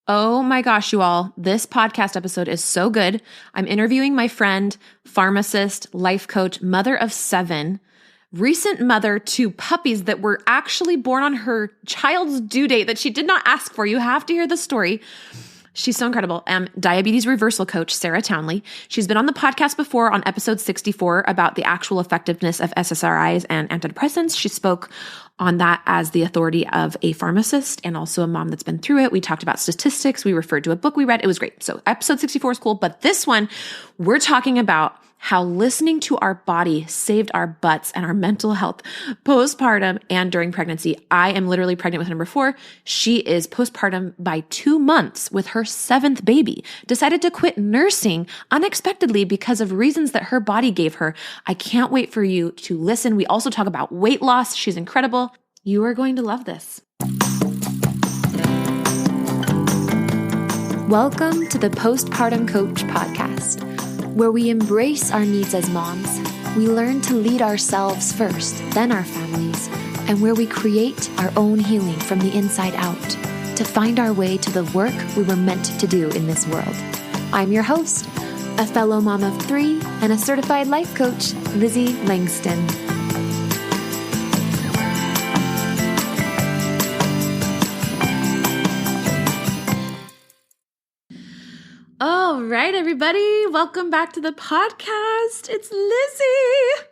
Oh my gosh, you all. This podcast episode is so good. I'm interviewing my friend, pharmacist, life coach, mother of 7, recent mother to puppies that were actually born on her child's due date that she did not ask for. You have to hear the story. She's so incredible. Diabetes reversal coach, Sarah Townley. She's been on the podcast before on episode 64 about the actual effectiveness of SSRIs and antidepressants. She spoke on that as the authority of a pharmacist and also a mom that's been through it. We talked about statistics. We referred to a book we read. It was great. So episode 64 is cool. But this one, we're talking about how listening to our body saved our butts and our mental health postpartum and during pregnancy. I am literally pregnant with number 4. She is postpartum by 2 months with her 7th baby, decided to quit nursing unexpectedly because of reasons that her body gave her. I can't wait for you to listen. We also talk about weight loss. She's incredible. You are going to love this. Welcome to the Postpartum Coach Podcast, where we embrace our needs as moms, we learn to lead ourselves first, then our families, and where we create our own healing from the inside out to find our way to the work we were meant to do in this world. I'm your host, a fellow mom of 3 and a certified life coach, Lizzie Langston. All right, everybody. Welcome back to the podcast. It's Lizzie.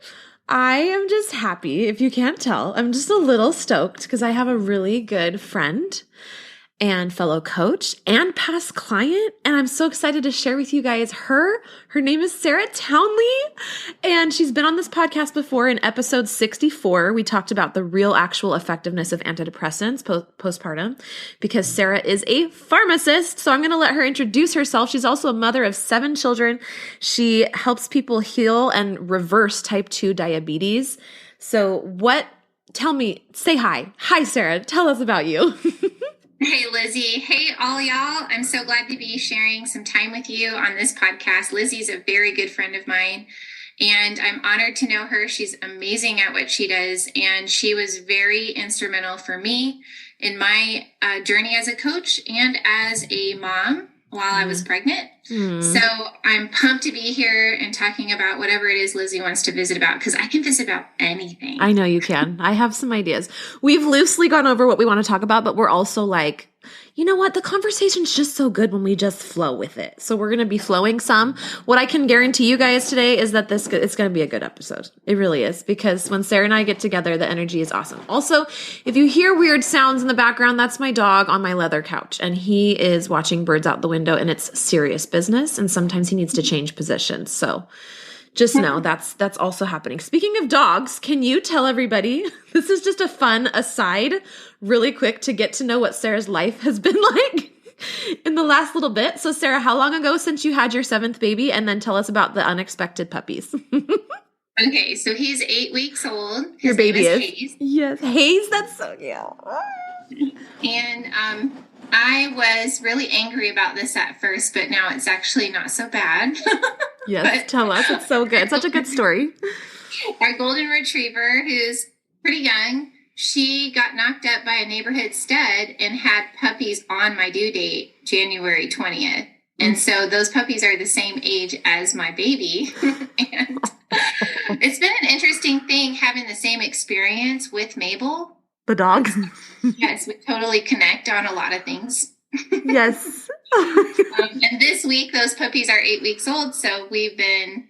I am just happy. If you can't tell, I'm just a little stoked because I have a really good friend and fellow coach and past client. And I'm so excited to share with you guys her name is Sarah Townley. And she's been on this podcast before in episode 64. We talked about the real actual effectiveness of antidepressants postpartum because Sarah is a pharmacist. So I'm going to let her introduce herself. She's also a mother of 7 children. She helps people heal and reverse type 2 diabetes. So tell me, say hi. Hi, Sarah. Tell us about you. Hey, Lizzie. Hey, all y'all. I'm so glad to be sharing some time with you on this podcast. Lizzie's a very good friend of mine, and I'm honored to know her. She's amazing at what she does, and she was very instrumental for me in my journey as a coach and as a mom while I was pregnant. So I'm pumped to be here and talking about whatever it is Lizzie wants to visit about, because I can visit about anything. I know you can. I have some ideas. We've loosely gone over what we want to talk about, but we're also like, you know what? The conversation's just so good when we just flow with it. So we're going to be flowing some. What I can guarantee you guys today is that it's going to be a good episode. It really is, because when Sarah and I get together, the energy is awesome. Also, if you hear weird sounds in the background, that's my dog on my leather couch, and he is watching birds out the window, and it's serious business, and sometimes he needs to change positions. So just know that's also happening. Speaking of dogs, can you tell everybody, this is just a fun aside, really quick, to get to know what Sarah's life has been like in the last little bit. So Sarah, how long ago since you had your 7th baby? And then tell us about the unexpected puppies. Okay, so he's 8 weeks old. Your baby is? Hayes. Yes, Hayes, that's so cute. And I was really angry about this at first, but now it's actually not so bad. Yes, tell us. It's so good. It's such a good story. Our golden retriever, who's pretty young, she got knocked up by a neighborhood stud and had puppies on my due date, January 20th. And so those puppies are the same age as my baby. And it's been an interesting thing having the same experience with Mabel. The dog? Yes, we totally connect on a lot of things. Yes. And this week, those puppies are 8 weeks old. So we've been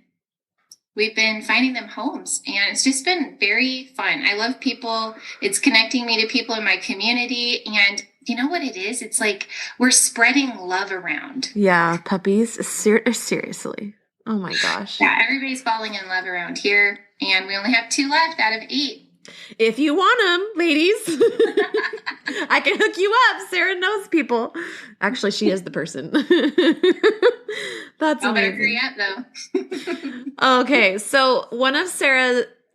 finding them homes, and it's just been very fun. I love people. It's connecting me to people in my community. And you know what it is? It's like we're spreading love around. Yeah, puppies. Seriously. Oh my gosh. Yeah, everybody's falling in love around here. And we only have 2 left out of 8. If you want them, ladies, I can hook you up. Sarah knows people. Actually, she is the person. That's I'll better amazing. hurry up, though. Okay, so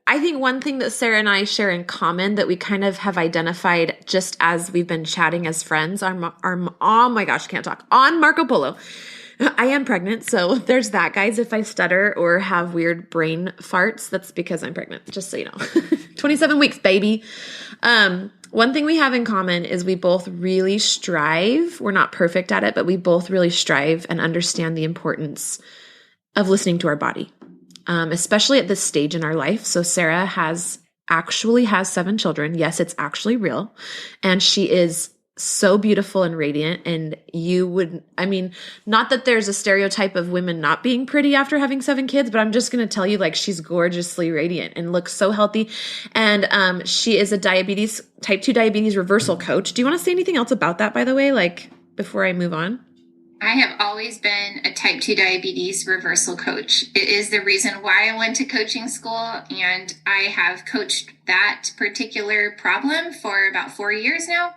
I think one thing that Sarah and I share in common that we kind of have identified just as we've been chatting as friends are oh my gosh, can't talk, on Marco Polo. I am pregnant, so there's that, guys. If I stutter or have weird brain farts, that's because I'm pregnant, just so you know. 27 weeks, baby. One thing we have in common is we both really strive. We're not perfect at it, but we both really strive and understand the importance of listening to our body, especially at this stage in our life. So Sarah actually has 7 children. Yes, it's actually real. And she is so beautiful and radiant. And not that there's a stereotype of women not being pretty after having 7 kids, but I'm just going to tell you, like, she's gorgeously radiant and looks so healthy. And she is a type 2 diabetes reversal coach. Do you want to say anything else about that, by the way, like before I move on? I have always been a type 2 diabetes reversal coach. It is the reason why I went to coaching school, and I have coached that particular problem for about 4 years now.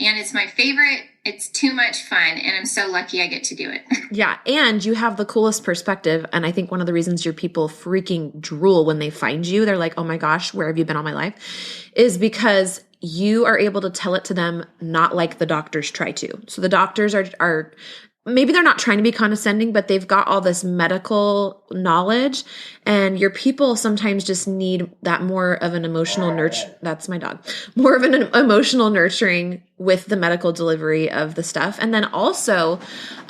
And it's my favorite. It's too much fun, and I'm so lucky I get to do it. Yeah, and you have the coolest perspective, and I think one of the reasons your people freaking drool when they find you, they're like, oh my gosh, where have you been all my life, is because you are able to tell it to them not like the doctors try to. So the doctors are maybe they're not trying to be condescending, but they've got all this medical knowledge, and your people sometimes just need that more of an emotional that's my dog. More of an emotional nurturing with the medical delivery of the stuff. And then also,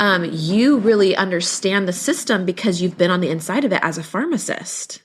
you really understand the system because you've been on the inside of it as a pharmacist.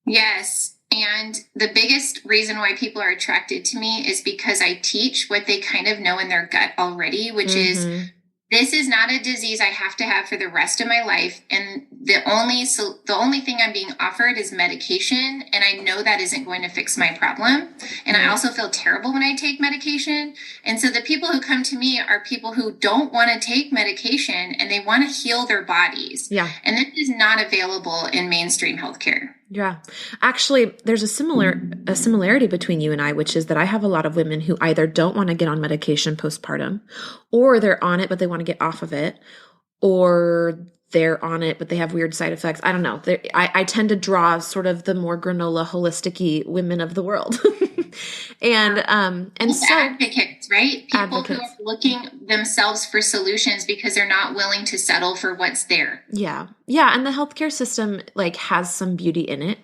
Yes. And the biggest reason why people are attracted to me is because I teach what they kind of know in their gut already, which is, this is not a disease I have to have for the rest of my life. And the only thing I'm being offered is medication. And I know that isn't going to fix my problem. And I also feel terrible when I take medication. And so the people who come to me are people who don't want to take medication and they want to heal their bodies. Yeah. And this is not available in mainstream healthcare. Yeah. Actually, there's a similarity between you and I, which is that I have a lot of women who either don't want to get on medication postpartum, or they're on it, but they want to get off of it, or they're on it, but they have weird side effects. I don't know. I tend to draw sort of the more granola, holistic-y women of the world. and so advocates, right? People who are looking themselves for solutions because they're not willing to settle for what's there. Yeah. Yeah. And the healthcare system has some beauty in it,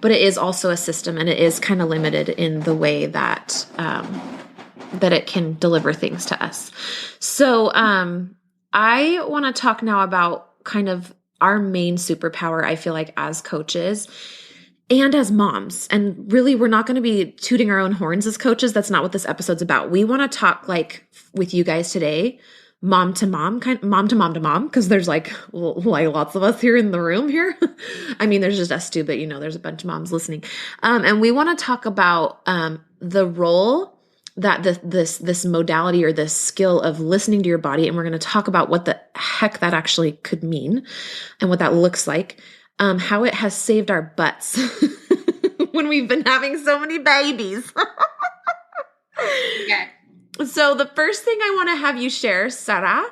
but it is also a system, and it is kind of limited in the way that it can deliver things to us. So I want to talk now about kind of our main superpower, I feel like, as coaches and as moms. And really, we're not going to be tooting our own horns as coaches. That's not what this episode's about. We want to talk with you guys today, mom to mom, mom to mom to mom, because there's lots of us here in the room here. I mean, there's just us two, but there's a bunch of moms listening. And we want to talk about the role that this modality or this skill of listening to your body, and we're going to talk about what the heck that actually could mean and what that looks like, how it has saved our butts when we've been having so many babies. Yeah. So the first thing I want to have you share, Sarita,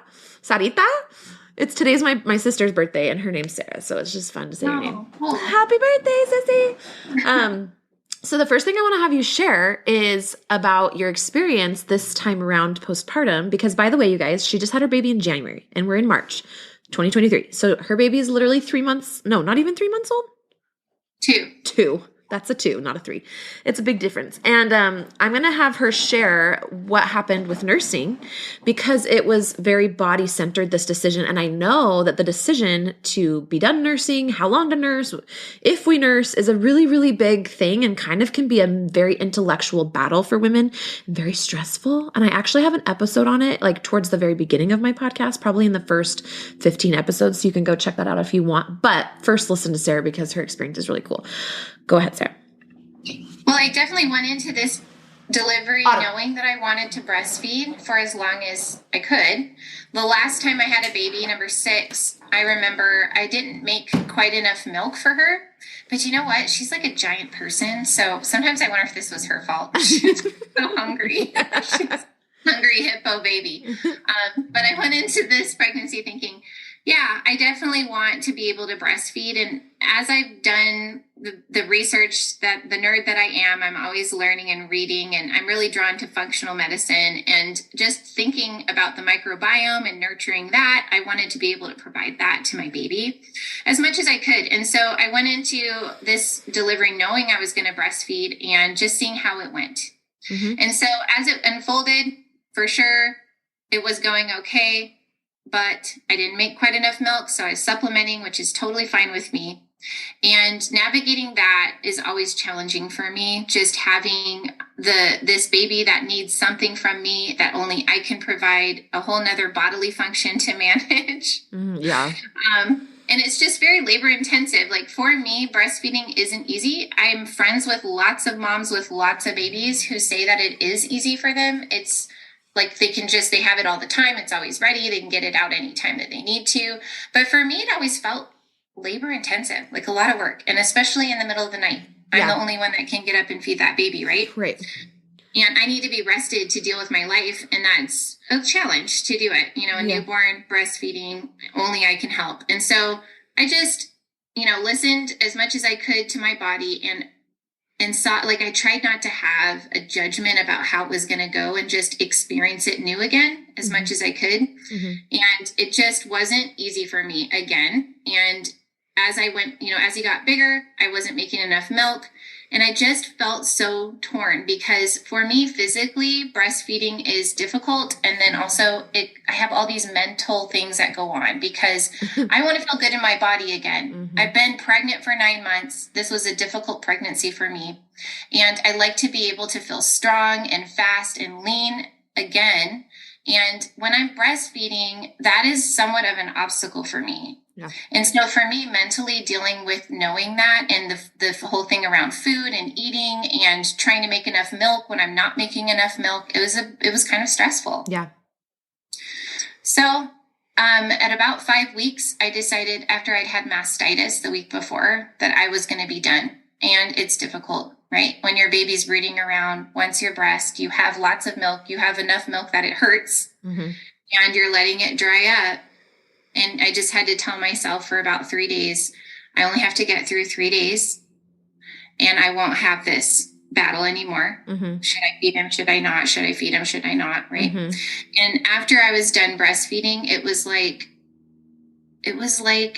today's my sister's birthday, and her name's Sarah, so it's just fun to say your name. Cool. Happy birthday, sissy! So the first thing I want to have you share is about your experience this time around postpartum, because, by the way, you guys, she just had her baby in January, and we're in March 2023. So her baby is literally 3 months. No, not even 3 months old. 2. That's a 2, not a 3. It's a big difference. And I'm going to have her share what happened with nursing, because it was very body-centered, this decision. And I know that the decision to be done nursing, how long to nurse, if we nurse, is a really, really big thing, and kind of can be a very intellectual battle for women, and very stressful. And I actually have an episode on it, towards the very beginning of my podcast, probably in the first 15 episodes. So you can go check that out if you want. But first, listen to Sarah, because her experience is really cool. Go ahead, Sarah. Well, I definitely went into this delivery knowing that I wanted to breastfeed for as long as I could. The last time I had a baby, number 6, I remember I didn't make quite enough milk for her. But you know what? She's like a giant person. So sometimes I wonder if this was her fault. She's so hungry. She's a hungry hippo baby. But I went into this pregnancy thinking, yeah, I definitely want to be able to breastfeed. And as I've done the research, that the nerd that I am, I'm always learning and reading, and I'm really drawn to functional medicine, and just thinking about the microbiome and nurturing that. I wanted to be able to provide that to my baby as much as I could. And so I went into this delivery knowing I was going to breastfeed and just seeing how it went. Mm-hmm. And so as it unfolded, for sure, it was going okay, but I didn't make quite enough milk. So I was supplementing, which is totally fine with me. And navigating that is always challenging for me. Just having this baby that needs something from me that only I can provide, a whole nother bodily function to manage. Yeah. And it's just very labor intensive. Like for me, breastfeeding isn't easy. I'm friends with lots of moms with lots of babies who say that it is easy for them. It's like they have it all the time. It's always ready. They can get it out anytime that they need to. But for me, it always felt labor intensive, like a lot of work. And especially in the middle of the night, I'm the only one that can get up and feed that baby, right? Right. And I need to be rested to deal with my life. And that's a challenge to do it. A newborn breastfeeding, only I can help. And so I just, listened as much as I could to my body and saw, like, I tried not to have a judgment about how it was going to go and just experience it new again as much as I could. Mm-hmm. And it just wasn't easy for me again. And as I went, as he got bigger, I wasn't making enough milk. And I just felt so torn because for me, physically, breastfeeding is difficult. And then also I have all these mental things that go on because I want to feel good in my body again. Mm-hmm. I've been pregnant for 9 months. This was a difficult pregnancy for me. And I like to be able to feel strong and fast and lean again. And when I'm breastfeeding, that is somewhat of an obstacle for me. Yeah. And so for me, mentally dealing with knowing that and the whole thing around food and eating and trying to make enough milk when I'm not making enough milk, it was kind of stressful. Yeah. So at about 5 weeks, I decided after I'd had mastitis the week before that I was going to be done. And it's difficult, right? When your baby's breeding around, once you're breast, you have lots of milk. You have enough milk that it hurts and you're letting it dry up. And I just had to tell myself for about 3 days, I only have to get through 3 days and I won't have this battle anymore. Mm-hmm. Should I feed him? Should I not? Should I feed him? Should I not? Right. Mm-hmm. And after I was done breastfeeding, it was like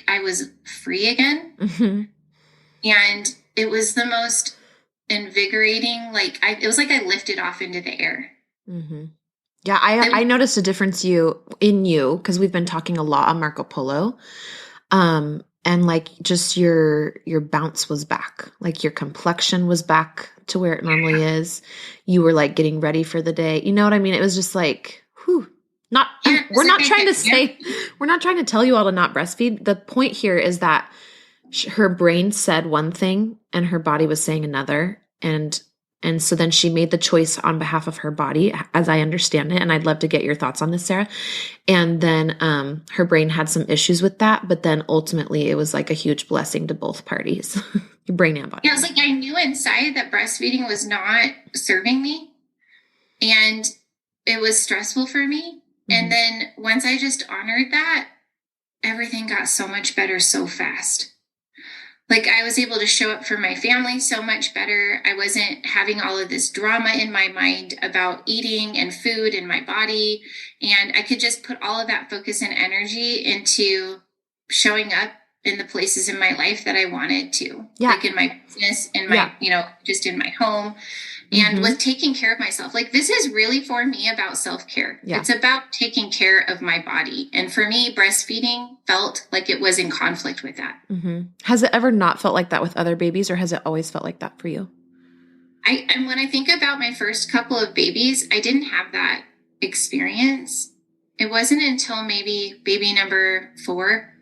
I was free again. Mm-hmm. And it was the most invigorating. It was like I lifted off into the air. Mm-hmm. Yeah, I noticed a difference in you because we've been talking a lot on Marco Polo, and like just your bounce was back, like your complexion was back to where it normally is. You were like getting ready for the day. You know what I mean? It was just like, whew. We're not trying to tell you all to not breastfeed. The point here is that her brain said one thing and her body was saying another, and so then she made the choice on behalf of her body, as I understand it. And I'd love to get your thoughts on this, Sarah. And then her brain had some issues with that. But then ultimately it was like a huge blessing to both parties, brain and body. Yeah, it was like I knew inside that breastfeeding was not serving me. And it was stressful for me. Mm-hmm. And then once I just honored that, everything got so much better so fast. Like I was able to show up for my family so much better. I wasn't having all of this drama in my mind about eating and food and my body. And I could just put all of that focus and energy into showing up in the places in my life that I wanted to. Yeah. Like in my business, in my, just in my home. And with taking care of myself. Like this is really for me about self-care. Yeah. It's about taking care of my body. And for me, breastfeeding felt like it was in conflict with that. Mm-hmm. Has it ever not felt like that with other babies, or has it always felt like that for you? And when I think about my first couple of babies, I didn't have that experience. It wasn't until maybe baby number 4.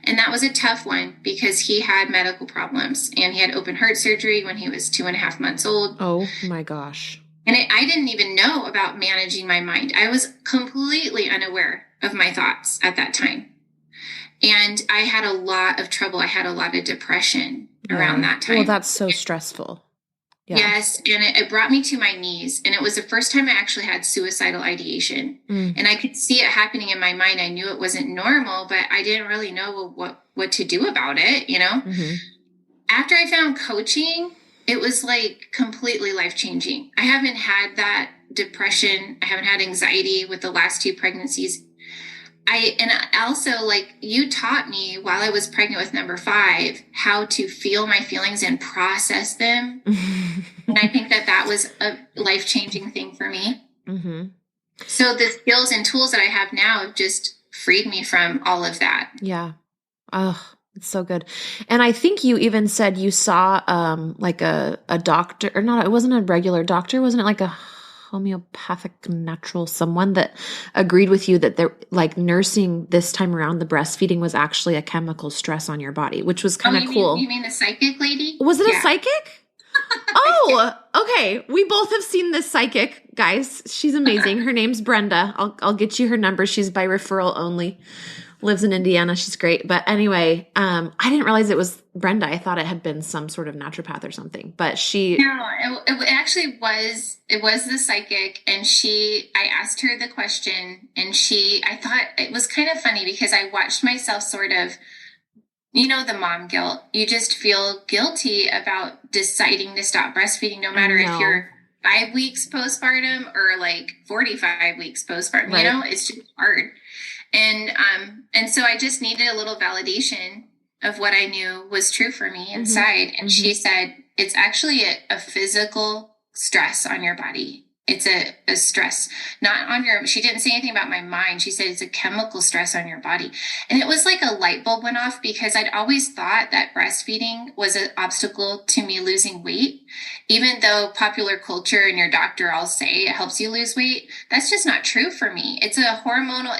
And that was a tough one because he had medical problems and he had open heart surgery when he was 2.5 months old. Oh my gosh. And I didn't even know about managing my mind. I was completely unaware of my thoughts at that time. And I had a lot of trouble. I had a lot of depression around that time. Well, that's so stressful. Yeah. Yes. And it brought me to my knees. And it was the first time I actually had suicidal ideation. And I could see it happening in my mind. I knew it wasn't normal, but I didn't really know what to do about it, Mm-hmm. After I found coaching, it was like completely life-changing. I haven't had that depression. I haven't had anxiety with the last 2 pregnancies. I also, like, you taught me while I was pregnant with number 5 how to feel my feelings and process them. And I think that was a life-changing thing for me. Mm-hmm. So the skills and tools that I have now have just freed me from all of that. Yeah. Oh, it's so good. And I think you even said you saw like a doctor, or not, it wasn't a regular doctor, wasn't it like a homeopathic natural someone that agreed with you that they're like nursing this time around, the breastfeeding was actually a chemical stress on your body, which was kind of cool. You mean the psychic lady? Was it a psychic? Oh, okay. We both have seen this psychic, guys. She's amazing. Her name's Brenda. I'll get you her number. She's by referral only. Lives in Indiana. She's great. But anyway, I didn't realize it was Brenda. I thought it had been some sort of naturopath or something. But No, it actually was. It was the psychic, and I asked her the question, and I thought it was kind of funny because I watched myself sort of, the mom guilt. You just feel guilty about deciding to stop breastfeeding, no matter if you're 5 weeks postpartum or like 45 weeks postpartum. Right. It's just hard. And so I just needed a little validation of what I knew was true for me inside. And she said, it's actually a physical stress on your body. It's a stress, not on she didn't say anything about my mind. She said it's a chemical stress on your body. And it was like a light bulb went off because I'd always thought that breastfeeding was an obstacle to me losing weight. Even though popular culture and your doctor all say it helps you lose weight, that's just not true for me. It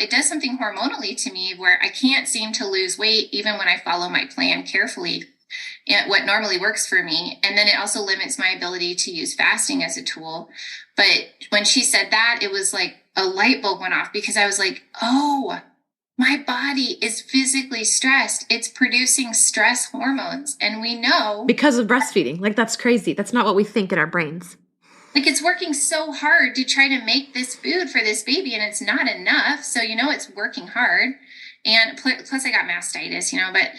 does something hormonally to me where I can't seem to lose weight even when I follow my plan carefully. What normally works for me. And then it also limits my ability to use fasting as a tool. But when she said that, it was like a light bulb went off because I was like, oh, my body is physically stressed. It's producing stress hormones. And we know. Because of breastfeeding. Like, that's crazy. That's not what we think in our brains. Like, it's working so hard to try to make this food for this baby, and it's not enough. So, it's working hard. And plus I got mastitis, but...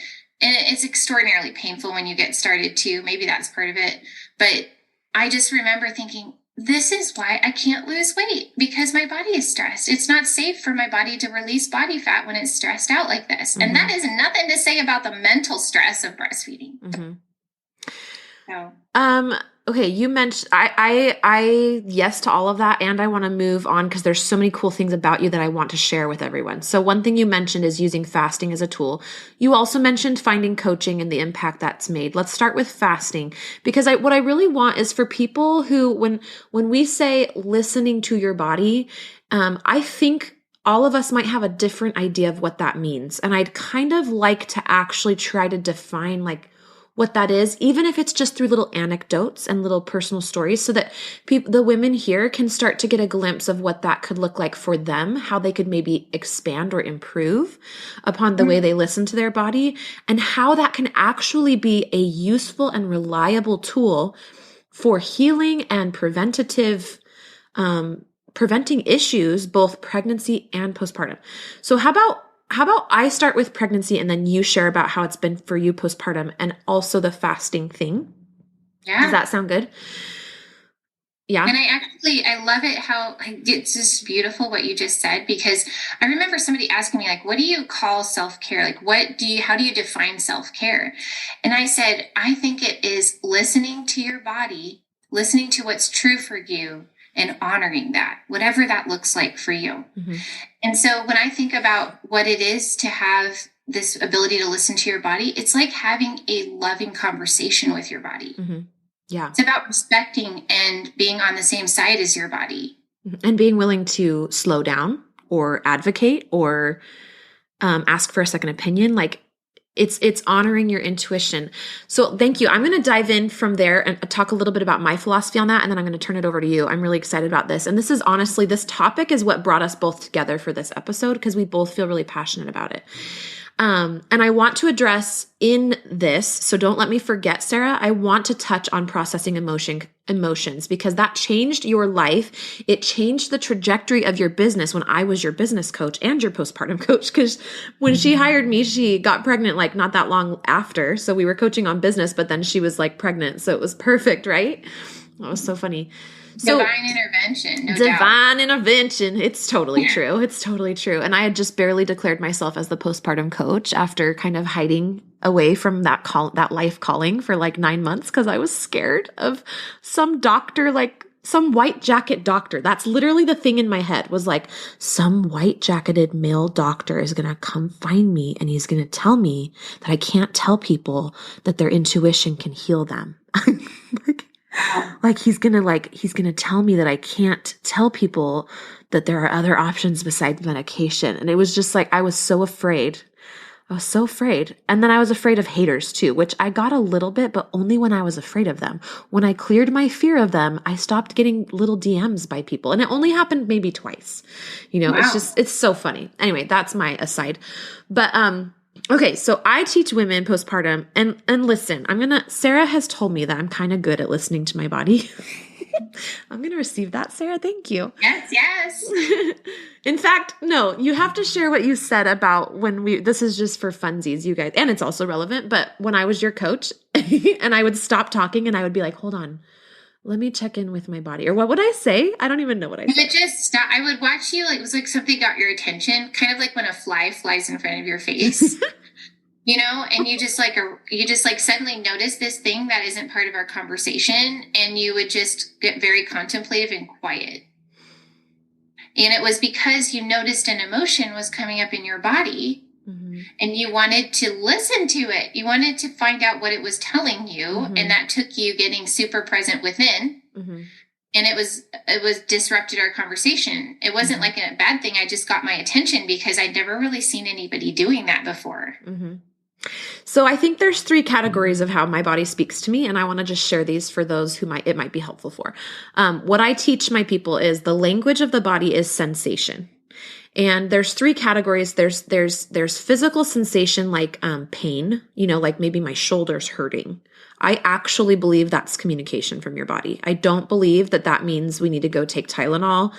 And it's extraordinarily painful when you get started too. Maybe that's part of it. But I just remember thinking, this is why I can't lose weight, because my body is stressed. It's not safe for my body to release body fat when it's stressed out like this. Mm-hmm. And that is nothing to say about the mental stress of breastfeeding. Mm-hmm. So. Okay, you mentioned, I yes to all of that, and I want to move on because there's so many cool things about you that I want to share with everyone. So one thing you mentioned is using fasting as a tool. You also mentioned finding coaching and the impact that's made. Let's start with fasting, because what I really want is for people who, when we say listening to your body, I think all of us might have a different idea of what that means. And I'd kind of like to actually try to define what that is, even if it's just through little anecdotes and little personal stories, so that the women here can start to get a glimpse of what that could look like for them, how they could maybe expand or improve upon the way they listen to their body, and how that can actually be a useful and reliable tool for healing and preventing issues, both pregnancy and postpartum. So how about I start with pregnancy and then you share about how it's been for you postpartum and also the fasting thing? Yeah. Does that sound good? Yeah. And I love it how it's just beautiful what you just said, because I remember somebody asking me, like, what do you call self-care? Like, how do you define self-care? And I said, I think it is listening to your body, listening to what's true for you, and honoring that, whatever that looks like for you. Mm-hmm. And so when I think about what it is to have this ability to listen to your body, it's like having a loving conversation with your body. Mm-hmm. Yeah. It's about respecting and being on the same side as your body. And being willing to slow down or advocate or ask for a second opinion. Like, it's honoring your intuition. So thank you. I'm going to dive in from there and talk a little bit about my philosophy on that. And then I'm going to turn it over to you. I'm really excited about this. And this is honestly, this topic is what brought us both together for this episode, because we both feel really passionate about it. And I want to address in this, so don't let me forget, Sarah, I want to touch on processing emotions, because that changed your life. It changed the trajectory of your business when I was your business coach and your postpartum coach, because when she hired me, she got pregnant like not that long after. So we were coaching on business, but then she was like pregnant. So it was perfect, right? That was so funny. So divine intervention, no doubt. divine intervention. It's totally true. It's totally true. And I had just barely declared myself as the postpartum coach after kind of hiding away from that life calling for like 9 months because I was scared of some doctor, like some white jacket doctor. That's literally the thing in my head was like, some white jacketed male doctor is going to come find me and he's going to tell me that I can't tell people that their intuition can heal them. He's going to tell me that I can't tell people that there are other options besides medication. And it was just like, I was so afraid. I was so afraid. And then I was afraid of haters too, which I got a little bit, but only when I was afraid of them. When I cleared my fear of them, I stopped getting little DMs by people. And it only happened maybe twice. Wow. It's so funny. Anyway, that's my aside. But, okay. So I teach women postpartum and listen, Sarah has told me that I'm kind of good at listening to my body. I'm going to receive that, Sarah. Thank you. Yes. In fact, no, you have to share what you said about this is just for funsies, you guys, and it's also relevant, but when I was your coach and I would stop talking and I would be like, hold on, let me check in with my body. Or what would I say? I don't even know what I said. You would just stop. I would watch you, like, it was like something got your attention, kind of like when a fly flies in front of your face. And you just suddenly notice this thing that isn't part of our conversation, and you would just get very contemplative and quiet. And it was because you noticed an emotion was coming up in your body, mm-hmm. and you wanted to listen to it. You wanted to find out what it was telling you, mm-hmm. and that took you getting super present within. Mm-hmm. And it was disrupted our conversation. It wasn't mm-hmm. like a bad thing. I just got my attention because I'd never really seen anybody doing that before. Mm-hmm. So I think there's 3 categories of how my body speaks to me, and I want to just share these for those who it might be helpful for. What I teach my people is the language of the body is sensation. And there's 3 categories. There's physical sensation like pain, like maybe my shoulder's hurting. I actually believe that's communication from your body. I don't believe that means we need to go take Tylenol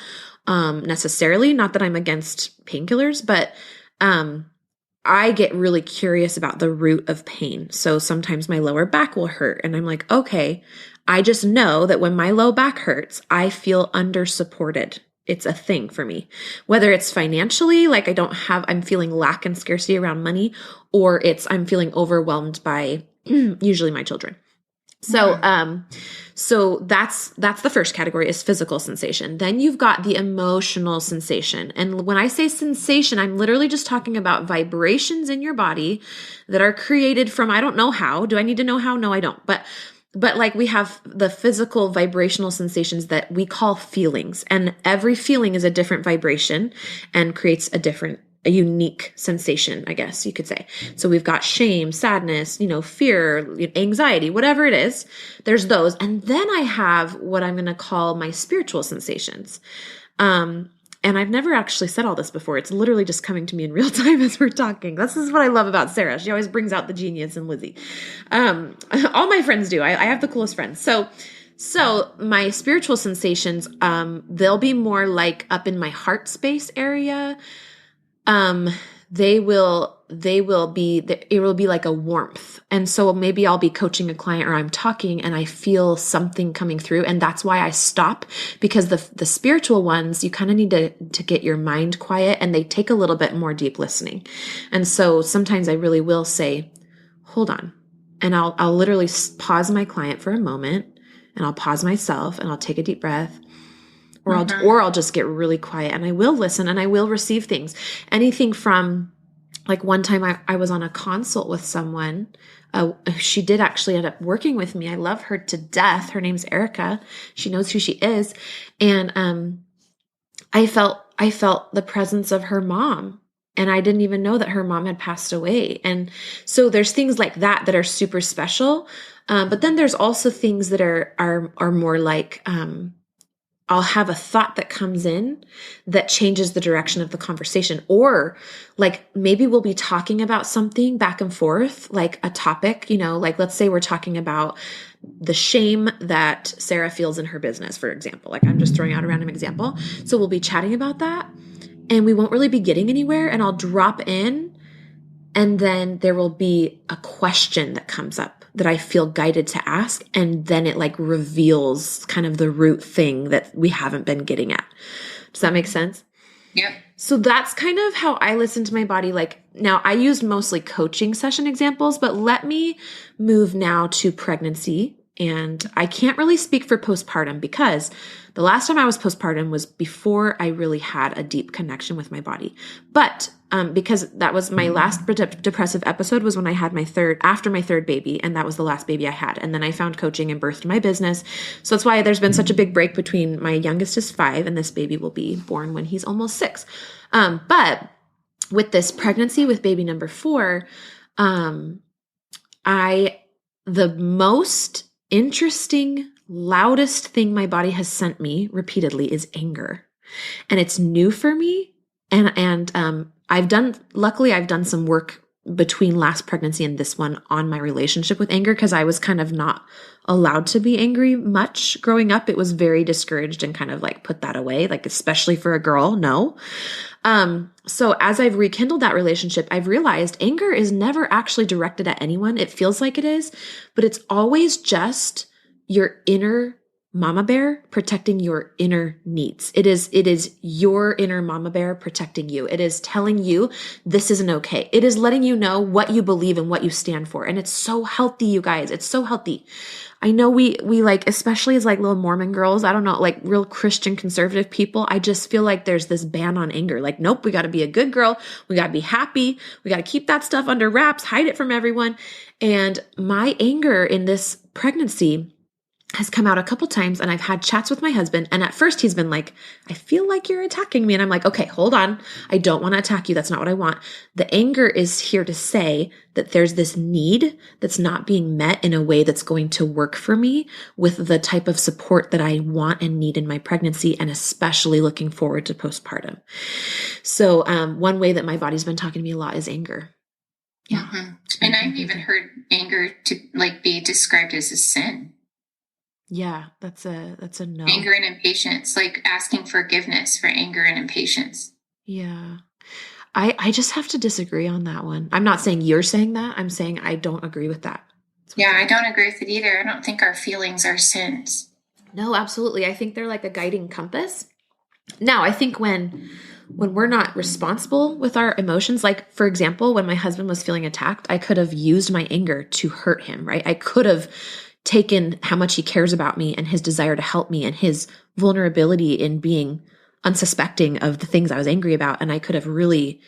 necessarily. Not that I'm against painkillers, but I get really curious about the root of pain. So sometimes my lower back will hurt and I'm like, okay, I just know that when my low back hurts, I feel under supported. It's a thing for me, whether it's financially, like I'm feeling lack and scarcity around money, or I'm feeling overwhelmed by usually my children. So that's the first category is physical sensation. Then you've got the emotional sensation. And when I say sensation, I'm literally just talking about vibrations in your body that are created from, I don't know how. Do I need to know how? No, I don't. But like we have the physical vibrational sensations that we call feelings, and every feeling is a different vibration and creates a unique sensation, I guess you could say. So we've got shame, sadness, fear, anxiety, whatever it is, there's those. And then I have what I'm going to call my spiritual sensations. And I've never actually said all this before. It's literally just coming to me in real time as we're talking. This is what I love about Sarah. She always brings out the genius in Lizzie. All my friends do. I have the coolest friends. So my spiritual sensations, they'll be more like up in my heart space area. It will be like a warmth. And so maybe I'll be coaching a client or I'm talking and I feel something coming through. And that's why I stop, because the spiritual ones, you kind of need to get your mind quiet, and they take a little bit more deep listening. And so sometimes I really will say, hold on. And I'll literally pause my client for a moment, and I'll pause myself, and I'll take a deep breath. Or I'll just get really quiet, and I will listen, and I will receive things. Anything from, like, one time I was on a consult with someone. She did actually end up working with me. I love her to death. Her name's Erica. She knows who she is. And I felt the presence of her mom. And I didn't even know that her mom had passed away. And so there's things like that are super special. But then there's also things that are more like, I'll have a thought that comes in that changes the direction of the conversation. Or like maybe we'll be talking about something back and forth, like a topic, like let's say we're talking about the shame that Sarah feels in her business, for example. Like I'm just throwing out a random example. So we'll be chatting about that and we won't really be getting anywhere, and I'll drop in And then there will be a question that comes up that I feel guided to ask. And then it like reveals kind of the root thing that we haven't been getting at. Does that make sense? Yep. So that's kind of how I listen to my body. Like now I used mostly coaching session examples, but let me move now to pregnancy. And I can't really speak for postpartum because the last time I was postpartum was before I really had a deep connection with my body. But because that was my last depressive episode was when I had after my third baby, and that was the last baby I had. And then I found coaching and birthed my business. So that's why there's been such a big break between my youngest is 5 and this baby will be born when he's almost 6. But with this pregnancy with baby number 4, the most interesting, loudest thing my body has sent me repeatedly is anger. And it's new for me. And I've done some work between last pregnancy and this one on my relationship with anger because I was kind of not allowed to be angry much growing up. It was very discouraged and kind of like put that away, like especially for a girl, no. So as I've rekindled that relationship, I've realized anger is never actually directed at anyone. It feels like it is, but it's always just your inner mama bear protecting your inner needs. It is your inner mama bear protecting you. It is telling you this isn't okay. It is letting you know what you believe and what you stand for. And it's so healthy, you guys. It's so healthy. I know we like, especially as like little Mormon girls, I don't know, like real Christian conservative people, I just feel like there's this ban on anger. Like, nope, we got to be a good girl. We got to be happy. We got to keep that stuff under wraps, hide it from everyone. And my anger in this pregnancy has come out a couple times, and I've had chats with my husband. And at first he's been like, I feel like you're attacking me. And I'm like, okay, hold on. I don't want to attack you. That's not what I want. The anger is here to say that there's this need that's not being met in a way that's going to work for me with the type of support that I want and need in my pregnancy, and especially looking forward to postpartum. So one way that my body's been talking to me a lot is anger. Yeah. Mm-hmm. And I've even heard anger to like be described as a sin. Yeah, that's a no. Anger and impatience, like asking forgiveness for anger and impatience. Yeah. I just have to disagree on that one. I'm not saying you're saying that. I'm saying I don't agree with that. Yeah, I don't agree with it either. I don't think our feelings are sins. No, absolutely. I think they're like a guiding compass. Now, I think when we're not responsible with our emotions, like for example, when my husband was feeling attacked, I could have used my anger to hurt him, right? I could have taken how much he cares about me and his desire to help me and his vulnerability in being unsuspecting of the things I was angry about. And I could have really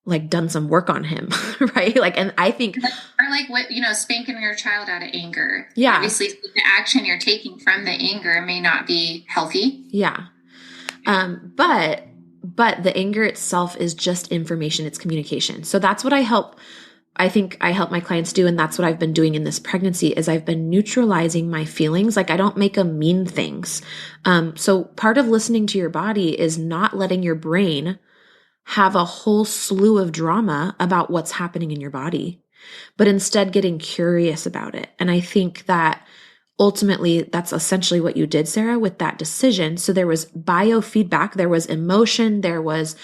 like done some work on him, right? Like, and I think, or like what, spanking your child out of anger. Yeah. Obviously the action you're taking from the anger may not be healthy. Yeah. But the anger itself is just information. It's communication. So that's what I think I help my clients do. And that's what I've been doing in this pregnancy is I've been neutralizing my feelings. Like I don't make them mean things. So part of listening to your body is not letting your brain have a whole slew of drama about what's happening in your body, but instead getting curious about it. And I think that ultimately that's essentially what you did, Sarah, with that decision. So there was biofeedback, there was emotion, there was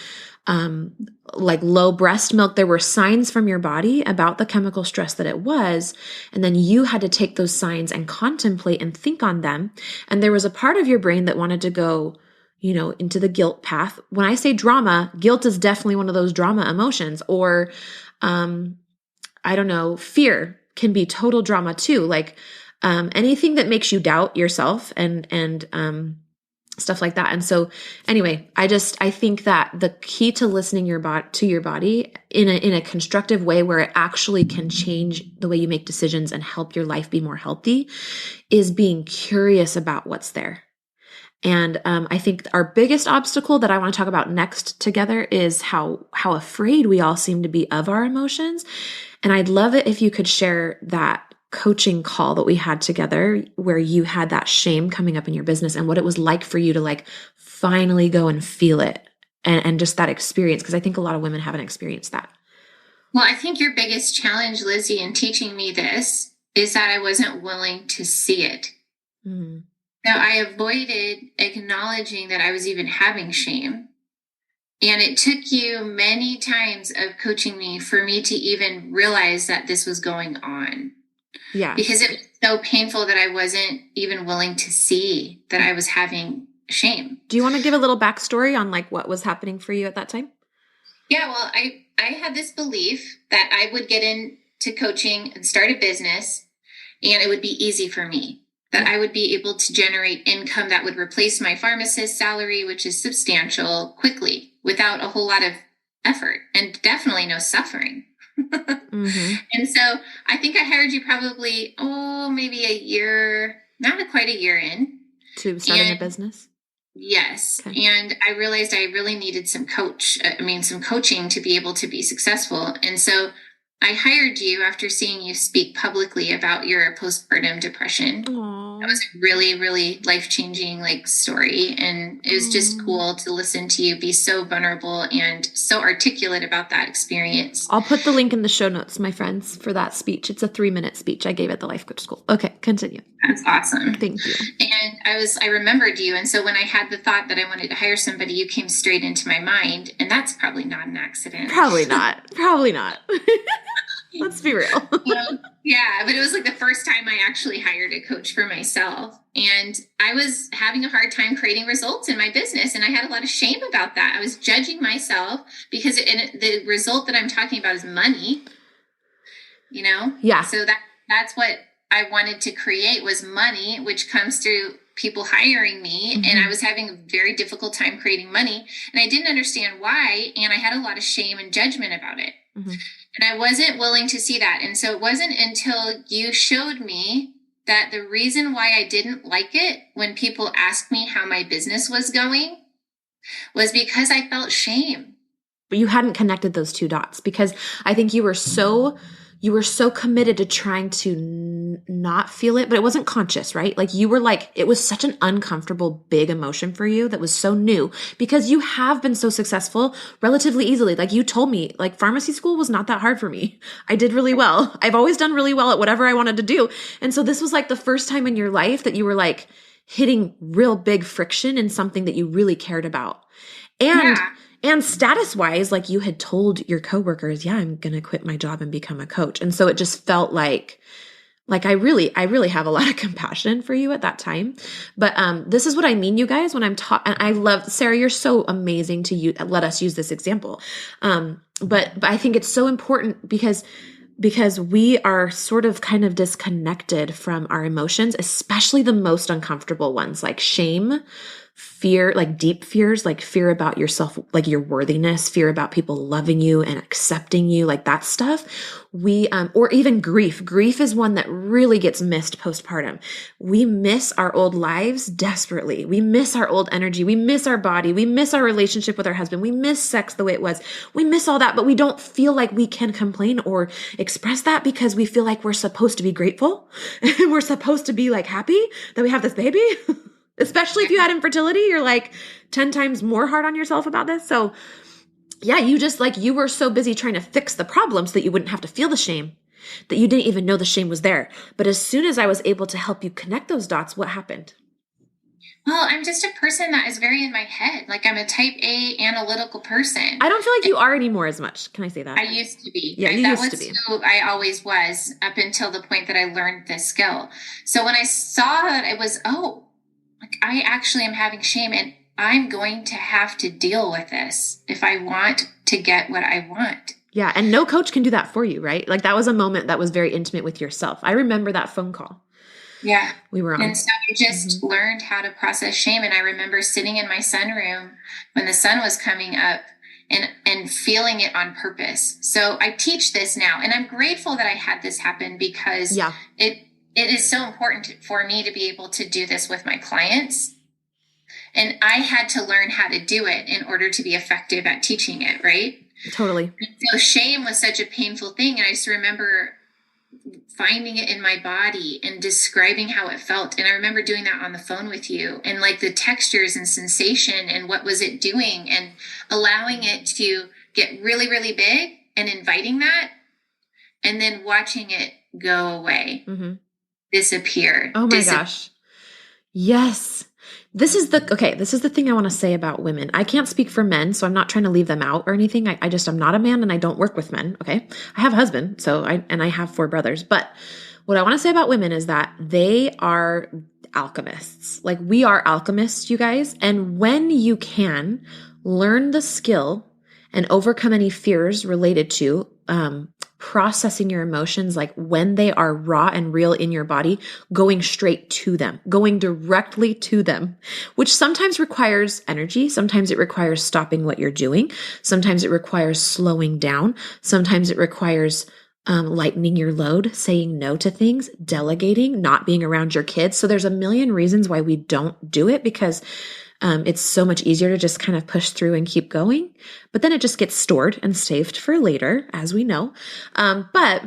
like low breast milk. There were signs from your body about the chemical stress that it was. And then you had to take those signs and contemplate and think on them. And there was a part of your brain that wanted to go, into the guilt path. When I say drama, guilt is definitely one of those drama emotions. Or, I don't know, fear can be total drama too. Like, anything that makes you doubt yourself and stuff like that. And so anyway, I think that the key to listening to your body in a constructive way where it actually can change the way you make decisions and help your life be more healthy is being curious about what's there. And I think our biggest obstacle that I want to talk about next together is how afraid we all seem to be of our emotions. And I'd love it if you could share that coaching call that we had together where you had that shame coming up in your business and what it was like for you to like finally go and feel it and just that experience. Because I think a lot of women haven't experienced that. Well, I think your biggest challenge, Lizzie, in teaching me this is that I wasn't willing to see it. Mm-hmm. Now, I avoided acknowledging that I was even having shame. And it took you many times of coaching me for me to even realize that this was going on. Yeah. Because it was so painful that I wasn't even willing to see that I was having shame. Do you want to give a little backstory on like what was happening for you at that time? Yeah, well, I had this belief that I would get into coaching and start a business and it would be easy for me, that I would be able to generate income that would replace my pharmacist salary, which is substantial, quickly without a whole lot of effort and definitely no suffering. Mm-hmm. And so I think I hired you probably, maybe a year, not quite a year in. To starting a business? Yes. Okay. And I realized I really needed some coaching to be able to be successful. And so I hired you after seeing you speak publicly about your postpartum depression. Aww. That was a really, really life-changing story. And it was just cool to listen to you be so vulnerable and so articulate about that experience. I'll put the link in the show notes, my friends, for that speech. It's a 3-minute speech I gave at the Life Coach School. Okay, continue. That's awesome. Thank you. And I remembered you. And so when I had the thought that I wanted to hire somebody, you came straight into my mind. And that's probably not an accident. Probably not. Probably not. Let's be real. Yeah, but it was like the first time I actually hired a coach for myself. And I was having a hard time creating results in my business. And I had a lot of shame about that. I was judging myself because the result that I'm talking about is money, Yeah. So that's what I wanted to create was money, which comes through people hiring me. Mm-hmm. And I was having a very difficult time creating money. And I didn't understand why. And I had a lot of shame and judgment about it. Mm-hmm. And I wasn't willing to see that. And so it wasn't until you showed me that the reason why I didn't like it when people asked me how my business was going was because I felt shame. But you hadn't connected those two dots because I think you were so committed to trying to not feel it, but it wasn't conscious, right? Like you were like, it was such an uncomfortable, big emotion for you that was so new because you have been so successful relatively easily. Like you told me, like pharmacy school was not that hard for me. I did really well. I've always done really well at whatever I wanted to do. And so this was like the first time in your life that you were like hitting real big friction in something that you really cared about. And status-wise, like you had told your coworkers, yeah, I'm going to quit my job and become a coach. And so it just felt like I really have a lot of compassion for you at that time. But this is what I mean, you guys, when I'm talking, and I love, Sarah, you're so amazing to let us use this example. But I think it's so important because we are sort of kind of disconnected from our emotions, especially the most uncomfortable ones like shame, fear, like deep fears, like fear about yourself, like your worthiness, fear about people loving you and accepting you, like that stuff. Or even grief. Grief is one that really gets missed postpartum. We miss our old lives desperately. We miss our old energy. We miss our body. We miss our relationship with our husband. We miss sex the way it was. We miss all that, but we don't feel like we can complain or express that because we feel like we're supposed to be grateful. We're supposed to be like happy that we have this baby. Especially if you had infertility, you're like 10 times more hard on yourself about this. So yeah, you were so busy trying to fix the problem so that you wouldn't have to feel the shame, that you didn't even know the shame was there. But as soon as I was able to help you connect those dots, what happened? Well, I'm just a person that is very in my head. Like I'm a type A analytical person. I don't feel like you are anymore as much. Can I say that? I used to be. Yeah, you used to be. Who I always was up until the point that I learned this skill. So when I saw that it was, I actually am having shame and I'm going to have to deal with this if I want to get what I want. Yeah. And no coach can do that for you, right? Like that was a moment that was very intimate with yourself. I remember that phone call. Yeah. We were on. And so I just learned how to process shame. And I remember sitting in my sunroom when the sun was coming up and feeling it on purpose. So I teach this now and I'm grateful that I had this happen because it is so important for me to be able to do this with my clients. And I had to learn how to do it in order to be effective at teaching it, right? Totally. And so shame was such a painful thing. And I just remember finding it in my body and describing how it felt. And I remember doing that on the phone with you and like the textures and sensation and what was it doing and allowing it to get really, really big and inviting that and then watching it go away. Mm-hmm. Disappear. Oh my gosh. Yes. This is the thing I want to say about women. I can't speak for men, so I'm not trying to leave them out or anything. I'm not a man and I don't work with men. Okay. I have a husband, I have 4 brothers, but what I want to say about women is that they are alchemists. Like, we are alchemists, you guys. And when you can learn the skill and overcome any fears related to, processing your emotions, like when they are raw and real in your body, going straight to them, going directly to them, which sometimes requires energy. Sometimes it requires stopping what you're doing. Sometimes it requires slowing down. Sometimes it requires lightening your load, saying no to things, delegating, not being around your kids. So there's a million reasons why we don't do it, because it's so much easier to just kind of push through and keep going. But then it just gets stored and saved for later, as we know. But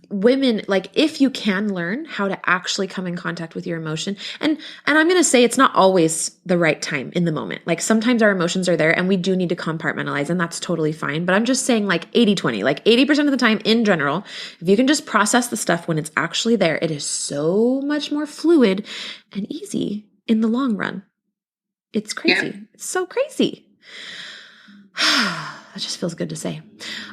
women, like, if you can learn how to actually come in contact with your emotion, and I'm going to say it's not always the right time in the moment. Like, sometimes our emotions are there and we do need to compartmentalize, and that's totally fine. But I'm just saying, like, 80-20, like 80% of the time in general, if you can just process the stuff when it's actually there, it is so much more fluid and easy in the long run. It's crazy. Yeah. It's so crazy. That just feels good to say.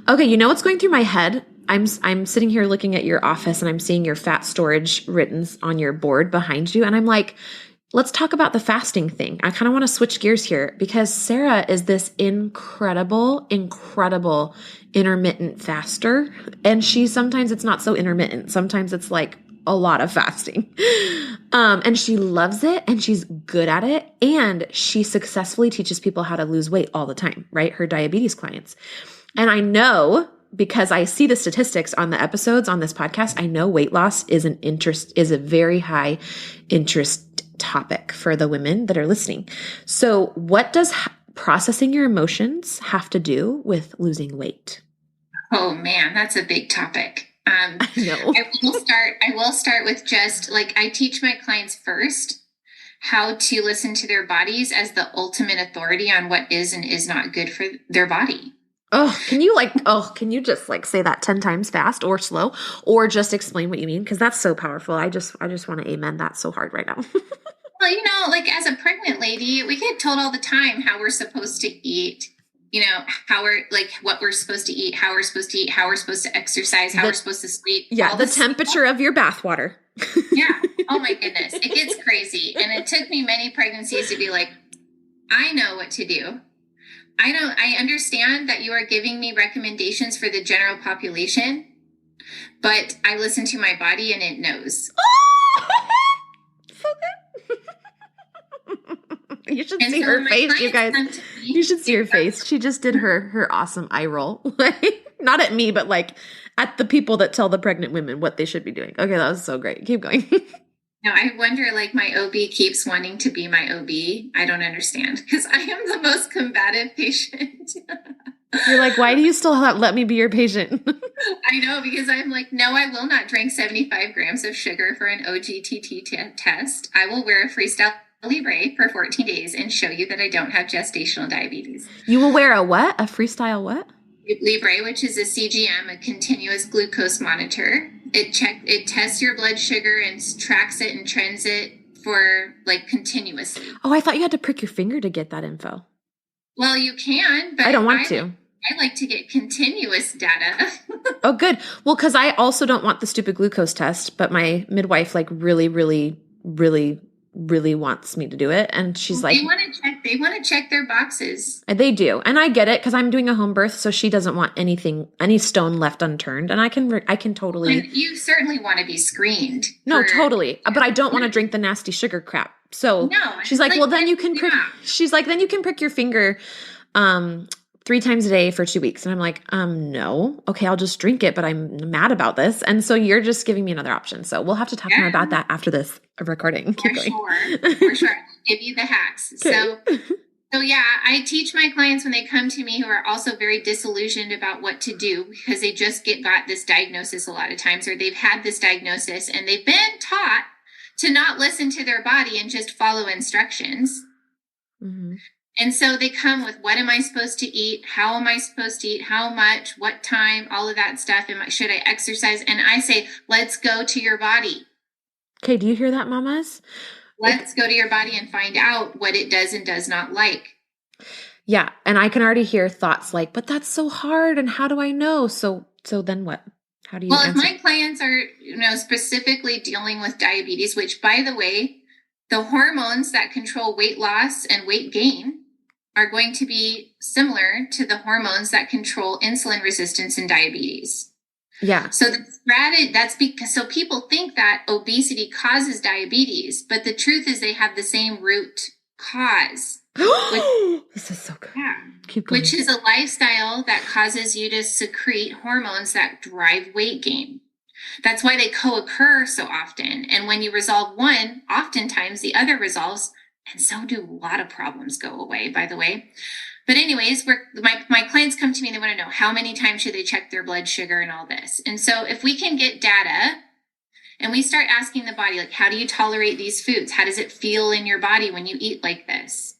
Okay, you know what's going through my head? I'm sitting here looking at your office and I'm seeing your fat storage written on your board behind you. And I'm like, let's talk about the fasting thing. I kind of want to switch gears here, because Sarah is this incredible intermittent faster. And sometimes it's not so intermittent. Sometimes it's like a lot of fasting. And she loves it and she's good at it. And she successfully teaches people how to lose weight all the time, right? Her diabetes clients. And I know, because I see the statistics on the episodes on this podcast, I know weight loss is a very high interest topic for the women that are listening. So what does processing your emotions have to do with losing weight? Oh man, that's a big topic. I know. I will start with just like, I teach my clients first how to listen to their bodies as the ultimate authority on what is and is not good for their body. Can you just like say that 10 times fast or slow, or just explain what you mean? Because that's so powerful. I just want to amen that so hard right now. Well, like, as a pregnant lady, we get told all the time how we're supposed to eat, how we're like, what we're supposed to eat, how we're supposed to eat, how we're supposed to exercise, how we're supposed to sleep. Yeah. The temperature of your bathwater. Yeah. Oh my goodness. It gets crazy. And it took me many pregnancies to be like, I know what to do. I understand that you are giving me recommendations for the general population, but I listen to my body and it knows. So good. You should see her face, you guys. You should see her face. She just did her awesome eye roll. Not at me, but like at the people that tell the pregnant women what they should be doing. Okay, that was so great. Keep going. No, I wonder, like, my OB keeps wanting to be my OB. I don't understand, because I am the most combative patient. You're like, why do you still let me be your patient? I know, because I'm like, no, I will not drink 75 grams of sugar for an OGTT test. I will wear a Freestyle Libre for 14 days and show you that I don't have gestational diabetes. You will wear a what? A Freestyle what? Libre, which is a CGM, a continuous glucose monitor. It tests your blood sugar and tracks it and trends it for like continuously. Oh, I thought you had to prick your finger to get that info. Well, you can, but I don't want to. I like to get continuous data. Oh, good. Well, because I also don't want the stupid glucose test, but my midwife like really wants me to do it. And she's like, they want to check their boxes. And they do. And I get it, because I'm doing a home birth. So she doesn't want any stone left unturned. And I can totally. And you certainly want to be screened. No, totally. But I don't want to drink the nasty sugar crap. So she's like, well, then you can prick. She's like, then you can prick your finger 3 times a day for 2 weeks. And I'm like, no. Okay, I'll just drink it, but I'm mad about this. And so you're just giving me another option. So we'll have to talk more about that after this recording. For sure. I'll give you the hacks. Okay. So yeah, I teach my clients when they come to me who are also very disillusioned about what to do, because they just got this diagnosis a lot of times, or they've had this diagnosis and they've been taught to not listen to their body and just follow instructions. Mm-hmm. And so they come with, what am I supposed to eat? How am I supposed to eat? How much? What time? All of that stuff. Should I exercise? And I say, let's go to your body. Okay, do you hear that, mamas? let's go to your body and find out what it does and does not like. Yeah. And I can already hear thoughts like, but that's so hard. And how do I know? So then what? How do you Well, answer? if my clients are, specifically dealing with diabetes, which by the way, the hormones that control weight loss and weight gain are going to be similar to the hormones that control insulin resistance in diabetes. Yeah. So that's because people think that obesity causes diabetes, but the truth is they have the same root cause. This is so good. Yeah. Keep going. Which is a lifestyle that causes you to secrete hormones that drive weight gain. That's why they co-occur so often. And when you resolve one, oftentimes the other resolves, and so do a lot of problems go away, by the way. But anyways, my clients come to me, they want to know how many times should they check their blood sugar and all this. And so if we can get data and we start asking the body, like, how do you tolerate these foods? How does it feel in your body when you eat like this?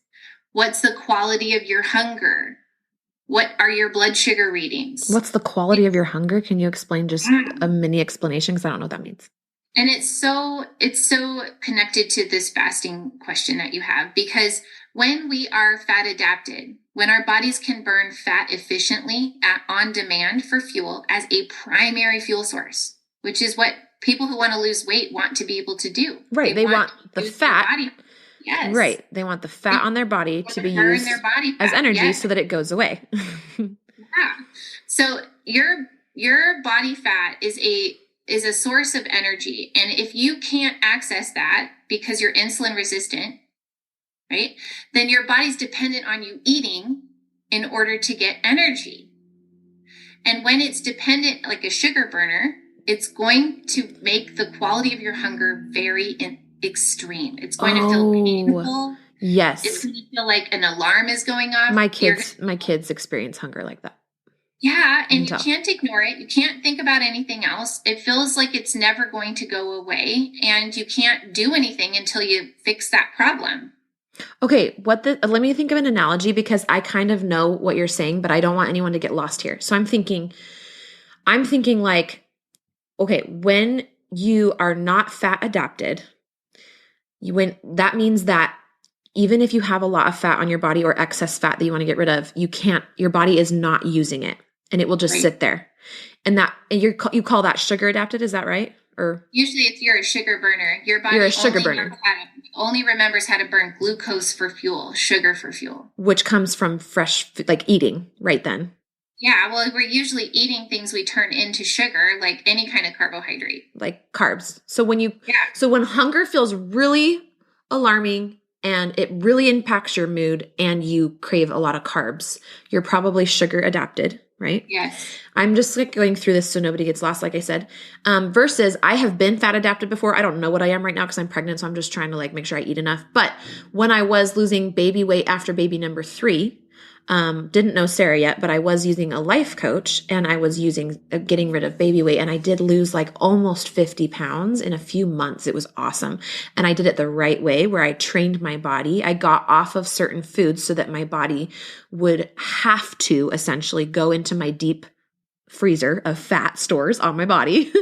What's the quality of your hunger? What are your blood sugar readings? What's the quality of your hunger? Can you explain just a mini explanation? Because I don't know what that means. And it's so connected to this fasting question that you have, because when we are fat adapted, when our bodies can burn fat efficiently on demand for fuel as a primary fuel source, which is what people who want to lose weight want to be able to do. Right. They want the fat. Yes. Right. They want the fat on their body to be burn used their body fat, as energy yes. so that it goes away. Yeah. So your body fat is a source of energy. And if you can't access that because you're insulin resistant, right, then your body's dependent on you eating in order to get energy. And when it's dependent like a sugar burner, it's going to make the quality of your hunger very extreme. It's going to feel painful. Yes. It's going to feel like an alarm is going off. My kids experience hunger like that. Yeah. And you can't ignore it. You can't think about anything else. It feels like it's never going to go away, and you can't do anything until you fix that problem. Okay. Let me think of an analogy, because I kind of know what you're saying, but I don't want anyone to get lost here. So I'm thinking like, okay, when you are not fat adapted, that means that even if you have a lot of fat on your body or excess fat that you want to get rid of, your body is not using it, and it will just sit there. And you call that sugar adapted. Is that right? Or usually if you're a sugar burner, your body only remembers how to burn glucose for fuel, sugar for fuel, which comes from fresh, like eating right then. Yeah. Well, we're usually eating things we turn into sugar, like any kind of carbohydrate, like carbs. So when hunger feels really alarming and it really impacts your mood and you crave a lot of carbs, you're probably sugar adapted, right? Yes. I'm just like going through this so nobody gets lost, like I said, versus I have been fat adapted before. I don't know what I am right now because I'm pregnant. So I'm just trying to like make sure I eat enough. But when I was losing baby weight after baby number 3, didn't know Sarah yet, but I was using a life coach, and I was getting rid of baby weight, and I did lose like almost 50 pounds in a few months. It was awesome. And I did it the right way, where I trained my body. I got off of certain foods so that my body would have to essentially go into my deep freezer of fat stores on my body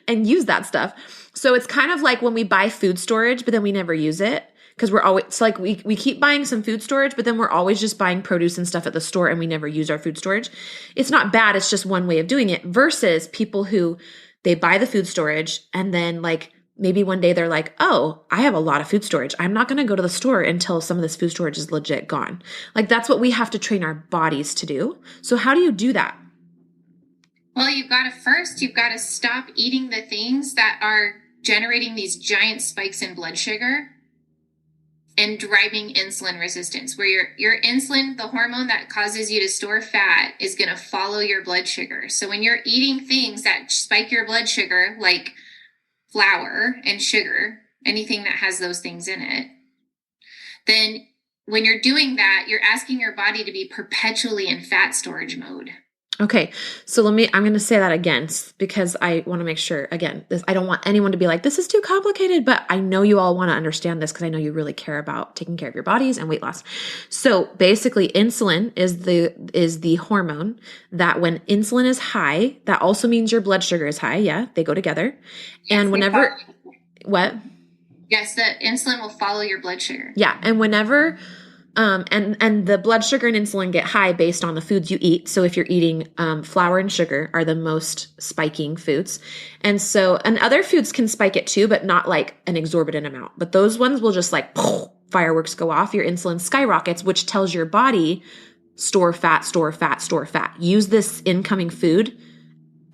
and use that stuff. So it's kind of like when we buy food storage, but then we never use it. Because it's like we keep buying some food storage, but then we're always just buying produce and stuff at the store, and we never use our food storage. It's not bad. It's just one way of doing it, versus people who they buy the food storage and then like maybe one day they're like, oh, I have a lot of food storage. I'm not going to go to the store until some of this food storage is legit gone. Like that's what we have to train our bodies to do. So how do you do that? Well, you've got to stop eating the things that are generating these giant spikes in blood sugar and driving insulin resistance, where your insulin, the hormone that causes you to store fat, is going to follow your blood sugar. So when you're eating things that spike your blood sugar, like flour and sugar, anything that has those things in it, then when you're doing that, you're asking your body to be perpetually in fat storage mode. Okay. So I'm going to say that again, because I want to make sure, again, I don't want anyone to be like, this is too complicated, but I know you all want to understand this because I know you really care about taking care of your bodies and weight loss. So basically insulin is the hormone that when insulin is high, that also means your blood sugar is high. Yeah. They go together. And whenever, what? Yes, the insulin will follow your blood sugar. Yeah. And whenever, and the blood sugar and insulin get high based on the foods you eat. So if you're eating, flour and sugar are the most spiking foods. And other foods can spike it too, but not like an exorbitant amount. But those ones will just like fireworks go off. Your insulin skyrockets, which tells your body, store fat, store fat, store fat. Use this incoming food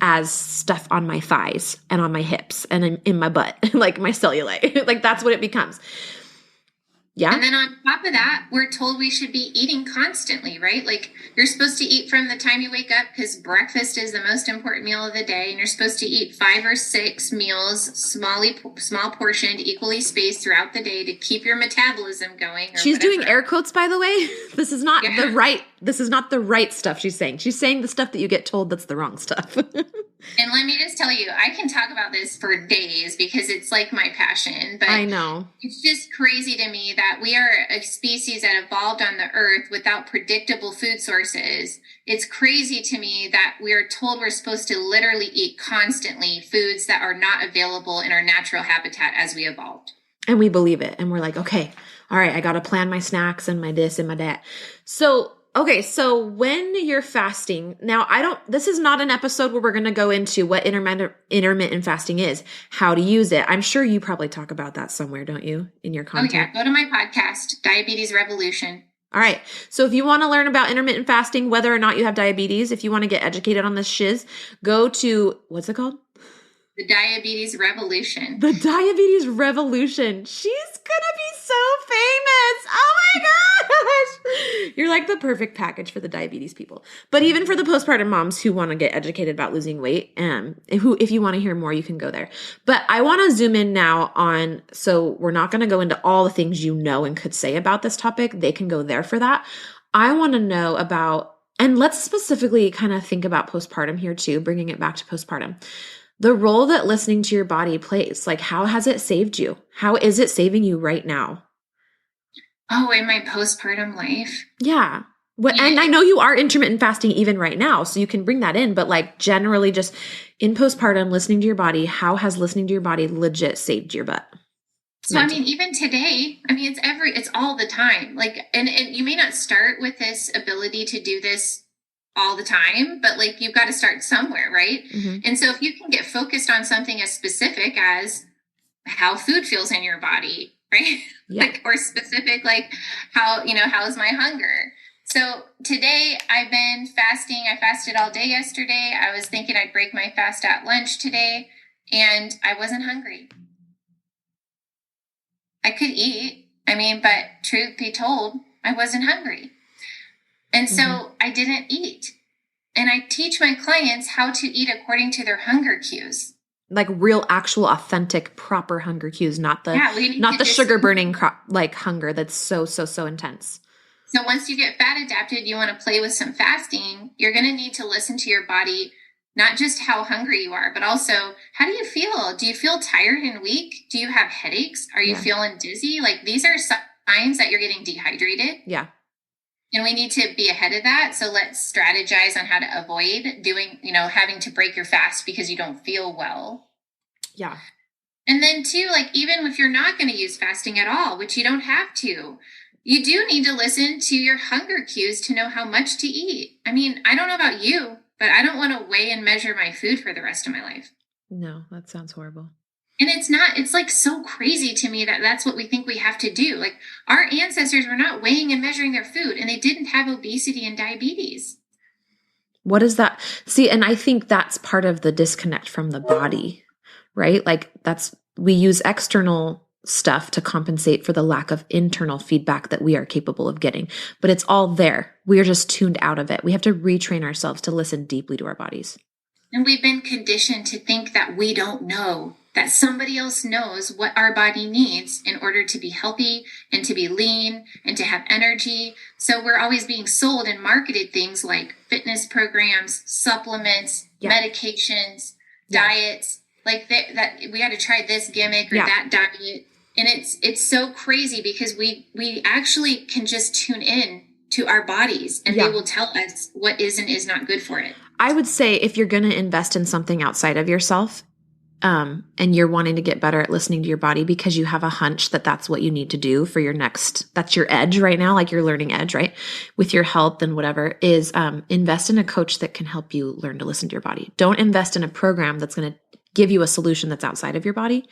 as stuff on my thighs and on my hips and in my butt, like my cellulite. Like that's what it becomes. Yeah. And then on top of that, we're told we should be eating constantly, right? Like you're supposed to eat from the time you wake up because breakfast is the most important meal of the day. And you're supposed to eat 5 or 6 meals, small portioned, equally spaced throughout the day to keep your metabolism going. She's doing air quotes, by the way. This is not the right stuff she's saying. She's saying the stuff that you get told that's the wrong stuff. And let me just tell you, I can talk about this for days because it's like my passion. But I know. It's just crazy to me that we are a species that evolved on the earth without predictable food sources. It's crazy to me that we are told we're supposed to literally eat constantly foods that are not available in our natural habitat as we evolved. And we believe it. And we're like, okay, all right, I got to plan my snacks and my this and my that. Okay, so when you're fasting, now this is not an episode where we're going to go into what intermittent fasting is, how to use it. I'm sure you probably talk about that somewhere, don't you, in your content? Oh yeah, go to my podcast, Diabetes Revolution. All right. So if you want to learn about intermittent fasting, whether or not you have diabetes, if you want to get educated on this shiz, go to, what's it called? The Diabetes Revolution. The Diabetes Revolution. She's gonna be so famous. Oh my gosh. You're like the perfect package for the diabetes people. But even for the postpartum moms who want to get educated about losing weight, if you want to hear more, you can go there. But I want to zoom in now on, so we're not going to go into all the things you know and could say about this topic. They can go there for that. I want to know about, and let's specifically kind of think about postpartum here too, bringing it back to postpartum. The role that listening to your body plays, like how has it saved you? How is it saving you right now? Oh, in my postpartum life? Yeah. And I know you are intermittent fasting even right now, so you can bring that in, but like generally just in postpartum, listening to your body, how has listening to your body legit saved your butt? So, I mean, even today, I mean, it's all the time. Like, and you may not start with this ability to do this all the time, but like you've got to start somewhere, right? Mm-hmm. And so if you can get focused on something as specific as how food feels in your body, right? Yeah. Like, or specific, like how's my hunger? So today I've been fasting. I fasted all day yesterday. I was thinking I'd break my fast at lunch today, and I wasn't hungry. I could eat. I mean, but truth be told, I wasn't hungry. And so I didn't eat. And I teach my clients how to eat according to their hunger cues. Like real, actual, authentic, proper hunger cues, not the sugar burning hunger that's so intense. So once you get fat adapted, you want to play with some fasting. You're going to need to listen to your body, not just how hungry you are, but also how do you feel? Do you feel tired and weak? Do you have headaches? Are you feeling dizzy? Like these are signs that you're getting dehydrated. Yeah. And we need to be ahead of that. So let's strategize on how to avoid doing, having to break your fast because you don't feel well. Yeah. And then too, like even if you're not going to use fasting at all, which you don't have to, you do need to listen to your hunger cues to know how much to eat. I mean, I don't know about you, but I don't want to weigh and measure my food for the rest of my life. No, that sounds horrible. And it's like so crazy to me that that's what we think we have to do. Like our ancestors were not weighing and measuring their food, and they didn't have obesity and diabetes. What is that? See, and I think that's part of the disconnect from the body, right? Like we use external stuff to compensate for the lack of internal feedback that we are capable of getting, but it's all there. We are just tuned out of it. We have to retrain ourselves to listen deeply to our bodies. And we've been conditioned to think that we don't know, that somebody else knows what our body needs in order to be healthy and to be lean and to have energy. So we're always being sold and marketed things like fitness programs, supplements, medications, diets, like that we got to try this gimmick or that diet. And it's so crazy because we actually can just tune in to our bodies and they will tell us what is and is not good for it. I would say if you're going to invest in something outside of yourself, and you're wanting to get better at listening to your body because you have a hunch that that's what you need to do for your next, that's your edge right now, like your learning edge, right? With your health and whatever, is invest in a coach that can help you learn to listen to your body. Don't invest in a program that's going to give you a solution that's outside of your body,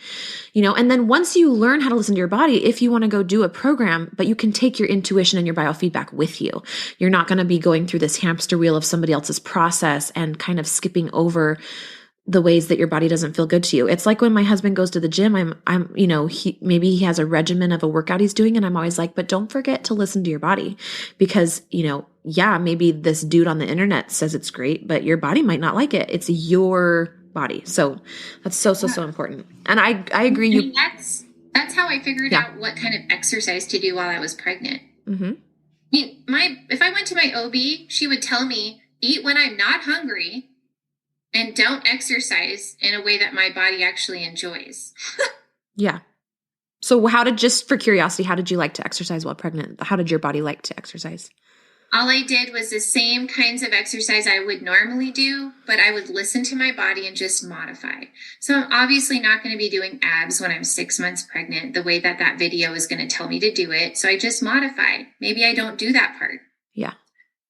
and then once you learn how to listen to your body, if you want to go do a program, but you can take your intuition and your biofeedback with you. You're not going to be going through this hamster wheel of somebody else's process and kind of skipping over the ways that your body doesn't feel good to you. It's like when my husband goes to the gym, maybe he has a regimen of a workout he's doing. And I'm always like, but don't forget to listen to your body because, maybe this dude on the internet says it's great, but your body might not like it. It's your body. So that's so important. And I agree. And that's how I figured out what kind of exercise to do while I was pregnant. Mm-hmm. If I went to my OB, she would tell me, eat when I'm not hungry and don't exercise in a way that my body actually enjoys. Yeah. So just for curiosity, how did you like to exercise while pregnant? How did your body like to exercise? All I did was the same kinds of exercise I would normally do, but I would listen to my body and just modify. So I'm obviously not going to be doing abs when I'm 6 months pregnant, the way that video is going to tell me to do it. So I just modify. Maybe I don't do that part. Yeah.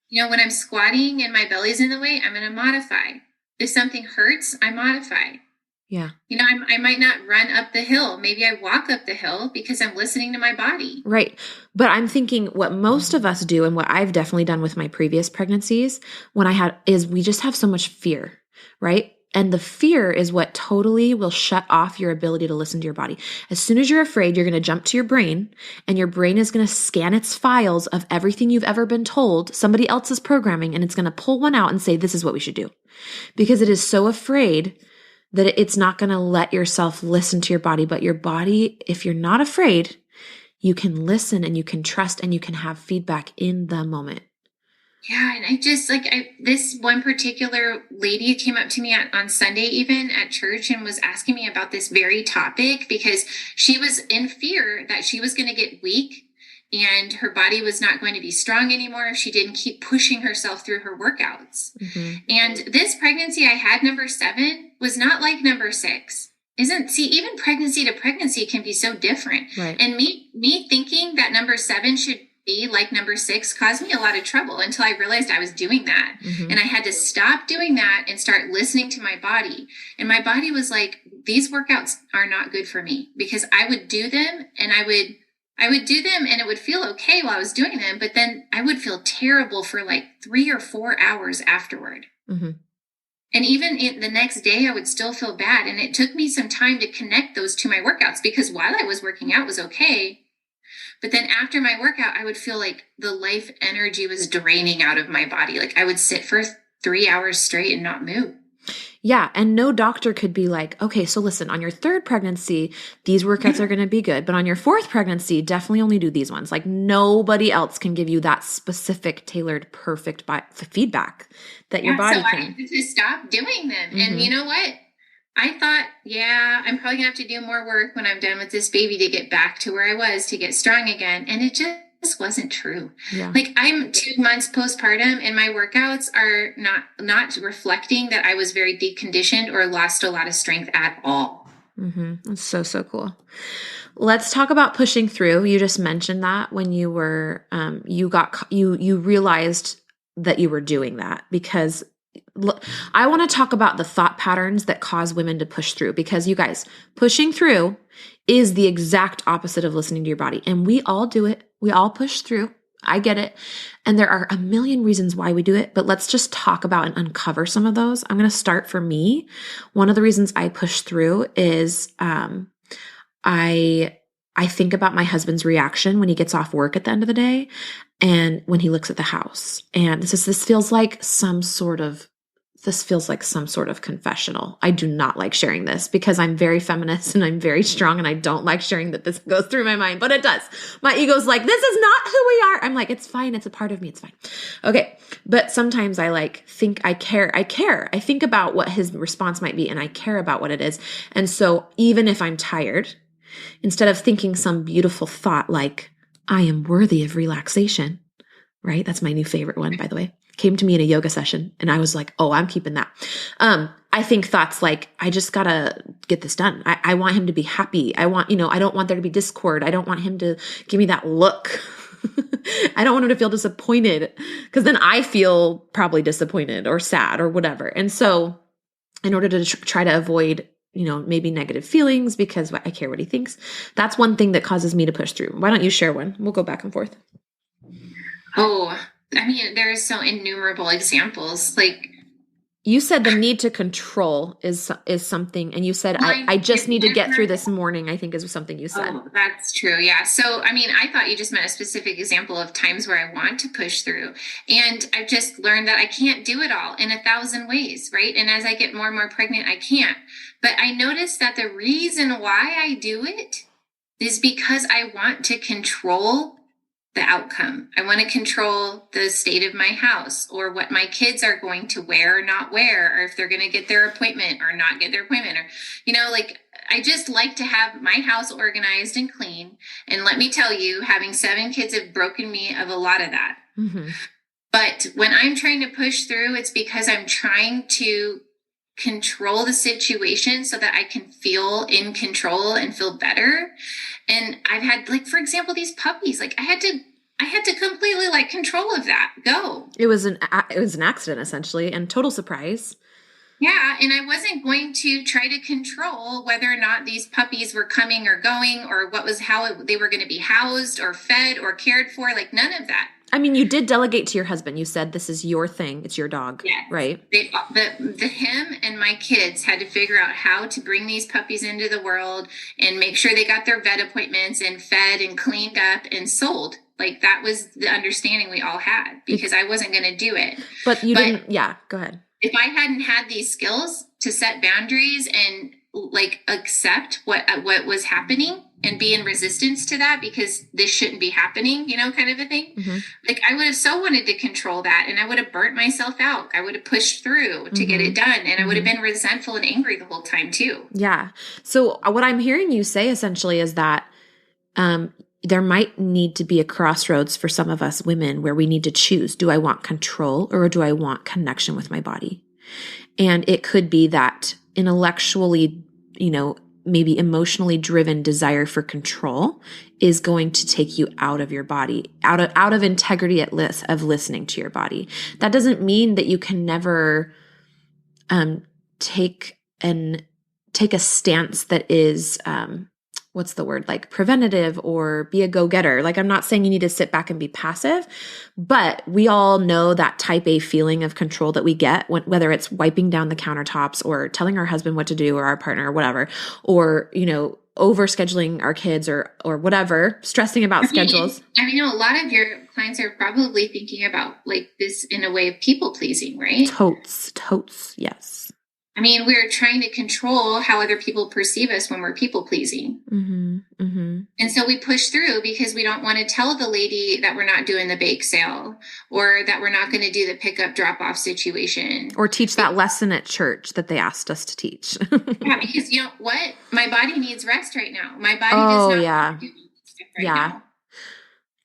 When I'm squatting and my belly's in the way, I'm going to modify. If something hurts, I modify. Yeah. I might not run up the hill. Maybe I walk up the hill because I'm listening to my body. Right. But I'm thinking what most of us do and what I've definitely done with my previous pregnancies is we just have so much fear, right? And the fear is what totally will shut off your ability to listen to your body. As soon as you're afraid, you're going to jump to your brain and your brain is going to scan its files of everything you've ever been told, somebody else's programming, and it's going to pull one out and say, this is what we should do. Because it is so afraid that it's not going to let yourself listen to your body. But your body, if you're not afraid, you can listen and you can trust and you can have feedback in the moment. Yeah. And this one particular lady came up to me on Sunday, even at church, and was asking me about this very topic because she was in fear that she was going to get weak and her body was not going to be strong anymore if she didn't keep pushing herself through her workouts. Mm-hmm. And this pregnancy I had, number 7, was not like number 6. Even pregnancy to pregnancy can be so different. Right. And me thinking that number 7 should be like number 6 caused me a lot of trouble until I realized I was doing that. Mm-hmm. And I had to stop doing that and start listening to my body. And my body was like, these workouts are not good for me, because I would do them and I would do them and it would feel okay while I was doing them, but then I would feel terrible for like 3 or 4 hours afterward. Mm-hmm. And even the next day, I would still feel bad. And it took me some time to connect those to my workouts, because while I was working out was okay. But then after my workout, I would feel like the life energy was draining out of my body. Like I would sit for 3 hours straight and not move. Yeah. And no doctor could be like, okay, so listen, on your 3rd pregnancy, these workouts are going to be good. But on your 4th pregnancy, definitely only do these ones. Like nobody else can give you that specific, tailored, perfect feedback that your body can. So I had to stop doing them. Mm-hmm. And you know what? I thought, I'm probably gonna have to do more work when I'm done with this baby to get back to where I was, to get strong again. And it just wasn't true. Yeah. Like I'm 2 months postpartum and my workouts are not reflecting that I was very deconditioned or lost a lot of strength at all. Mm-hmm. That's so cool. Let's talk about pushing through. You just mentioned that when you were, you realized that you were doing that, because I want to talk about the thought patterns that cause women to push through, because you guys, pushing through is the exact opposite of listening to your body. And we all do it. We all push through. I get it. And there are a million reasons why we do it, but let's just talk about and uncover some of those. I'm going to start for me. One of the reasons I push through is, I think about my husband's reaction when he gets off work at the end of the day and when he looks at the house. And this feels like some sort of confessional. I do not like sharing this because I'm very feminist and I'm very strong and I don't like sharing that this goes through my mind, but it does. My ego's like, this is not who we are. I'm like, it's fine. It's a part of me. It's fine. Okay. But sometimes I think I care. I think about what his response might be and I care about what it is. And so even if I'm tired, instead of thinking some beautiful thought like, I am worthy of relaxation, right? That's my new favorite one, by the way. Came to me in a yoga session and I was like, oh, I'm keeping that. I think thoughts like, I just gotta get this done. I want him to be happy. I don't want there to be discord. I don't want him to give me that look. I don't want him to feel disappointed, because then I feel probably disappointed or sad or whatever. And so in order to try to avoid, maybe negative feelings because I care what he thinks, that's one thing that causes me to push through. Why don't you share one? We'll go back and forth. Oh, I mean, there are so innumerable examples. Like, you said the need to control is something, and you said, I just need to get through this morning, I think is something you said. Oh, that's true. Yeah. So, I mean, I thought you just meant a specific example of times where I want to push through. And I've just learned that I can't do it all in 1,000 ways, right? And as I get more and more pregnant, I can't. But I noticed that the reason why I do it is because I want to control the outcome. I want to control the state of my house, or what my kids are going to wear or not wear, or if they're going to get their appointment or not get their appointment, or, I just like to have my house organized and clean. And let me tell you, having 7 kids have broken me of a lot of that. Mm-hmm. But when I'm trying to push through, it's because I'm trying to control the situation so that I can feel in control and feel better. And I've had, for example, these puppies, I had to completely control of that. Go. It was an accident essentially, and total surprise. Yeah. And I wasn't going to try to control whether or not these puppies were coming or going, or how they were going to be housed or fed or cared for. None of that. I mean, you did delegate to your husband. You said, this is your thing. It's your dog. Yes. Right? Him and my kids had to figure out how to bring these puppies into the world and make sure they got their vet appointments and fed and cleaned up and sold. That was the understanding we all had, because I wasn't going to do it. But didn't. Yeah, go ahead. If I hadn't had these skills to set boundaries and accept what was happening and be in resistance to that, because this shouldn't be happening, kind of a thing. Mm-hmm. I would have so wanted to control that, and I would have burnt myself out. I would have pushed through to get it done, and I would have been resentful and angry the whole time too. Yeah. So what I'm hearing you say essentially is that there might need to be a crossroads for some of us women where we need to choose. Do I want control, or do I want connection with my body? And it could be that intellectually, maybe emotionally driven desire for control is going to take you out of your body, out of integrity of listening to your body. That doesn't mean that you can never take a stance that is what's the word, preventative, or be a go-getter. I'm not saying you need to sit back and be passive, but we all know that type A feeling of control that we get whether it's wiping down the countertops, or telling our husband what to do, or our partner, or whatever, or, over scheduling our kids, or whatever, stressing about schedules. I mean, a lot of your clients are probably thinking about this in a way of people pleasing, right? Totes. Yes. I mean, we're trying to control how other people perceive us when we're people pleasing. Mm-hmm, mm-hmm. And so we push through because we don't want to tell the lady that we're not doing the bake sale, or that we're not going to do the pickup drop off situation, or teach that lesson at church that they asked us to teach. Yeah, because you know what? My body needs rest right now. My body does not do stuff right now.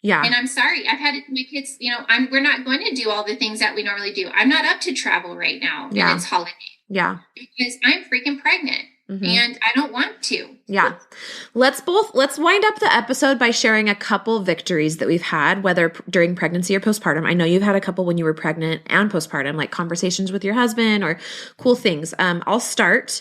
Yeah. And I'm sorry, I've had my kids, we're not going to do all the things that we normally do. I'm not up to travel right now. Yeah. And it's holiday. Yeah. Because I'm freaking pregnant, and I don't want to. Yeah. Let's wind up the episode by sharing a couple victories that we've had, whether during pregnancy or postpartum. I know you've had a couple when you were pregnant and postpartum, conversations with your husband or cool things. I'll start.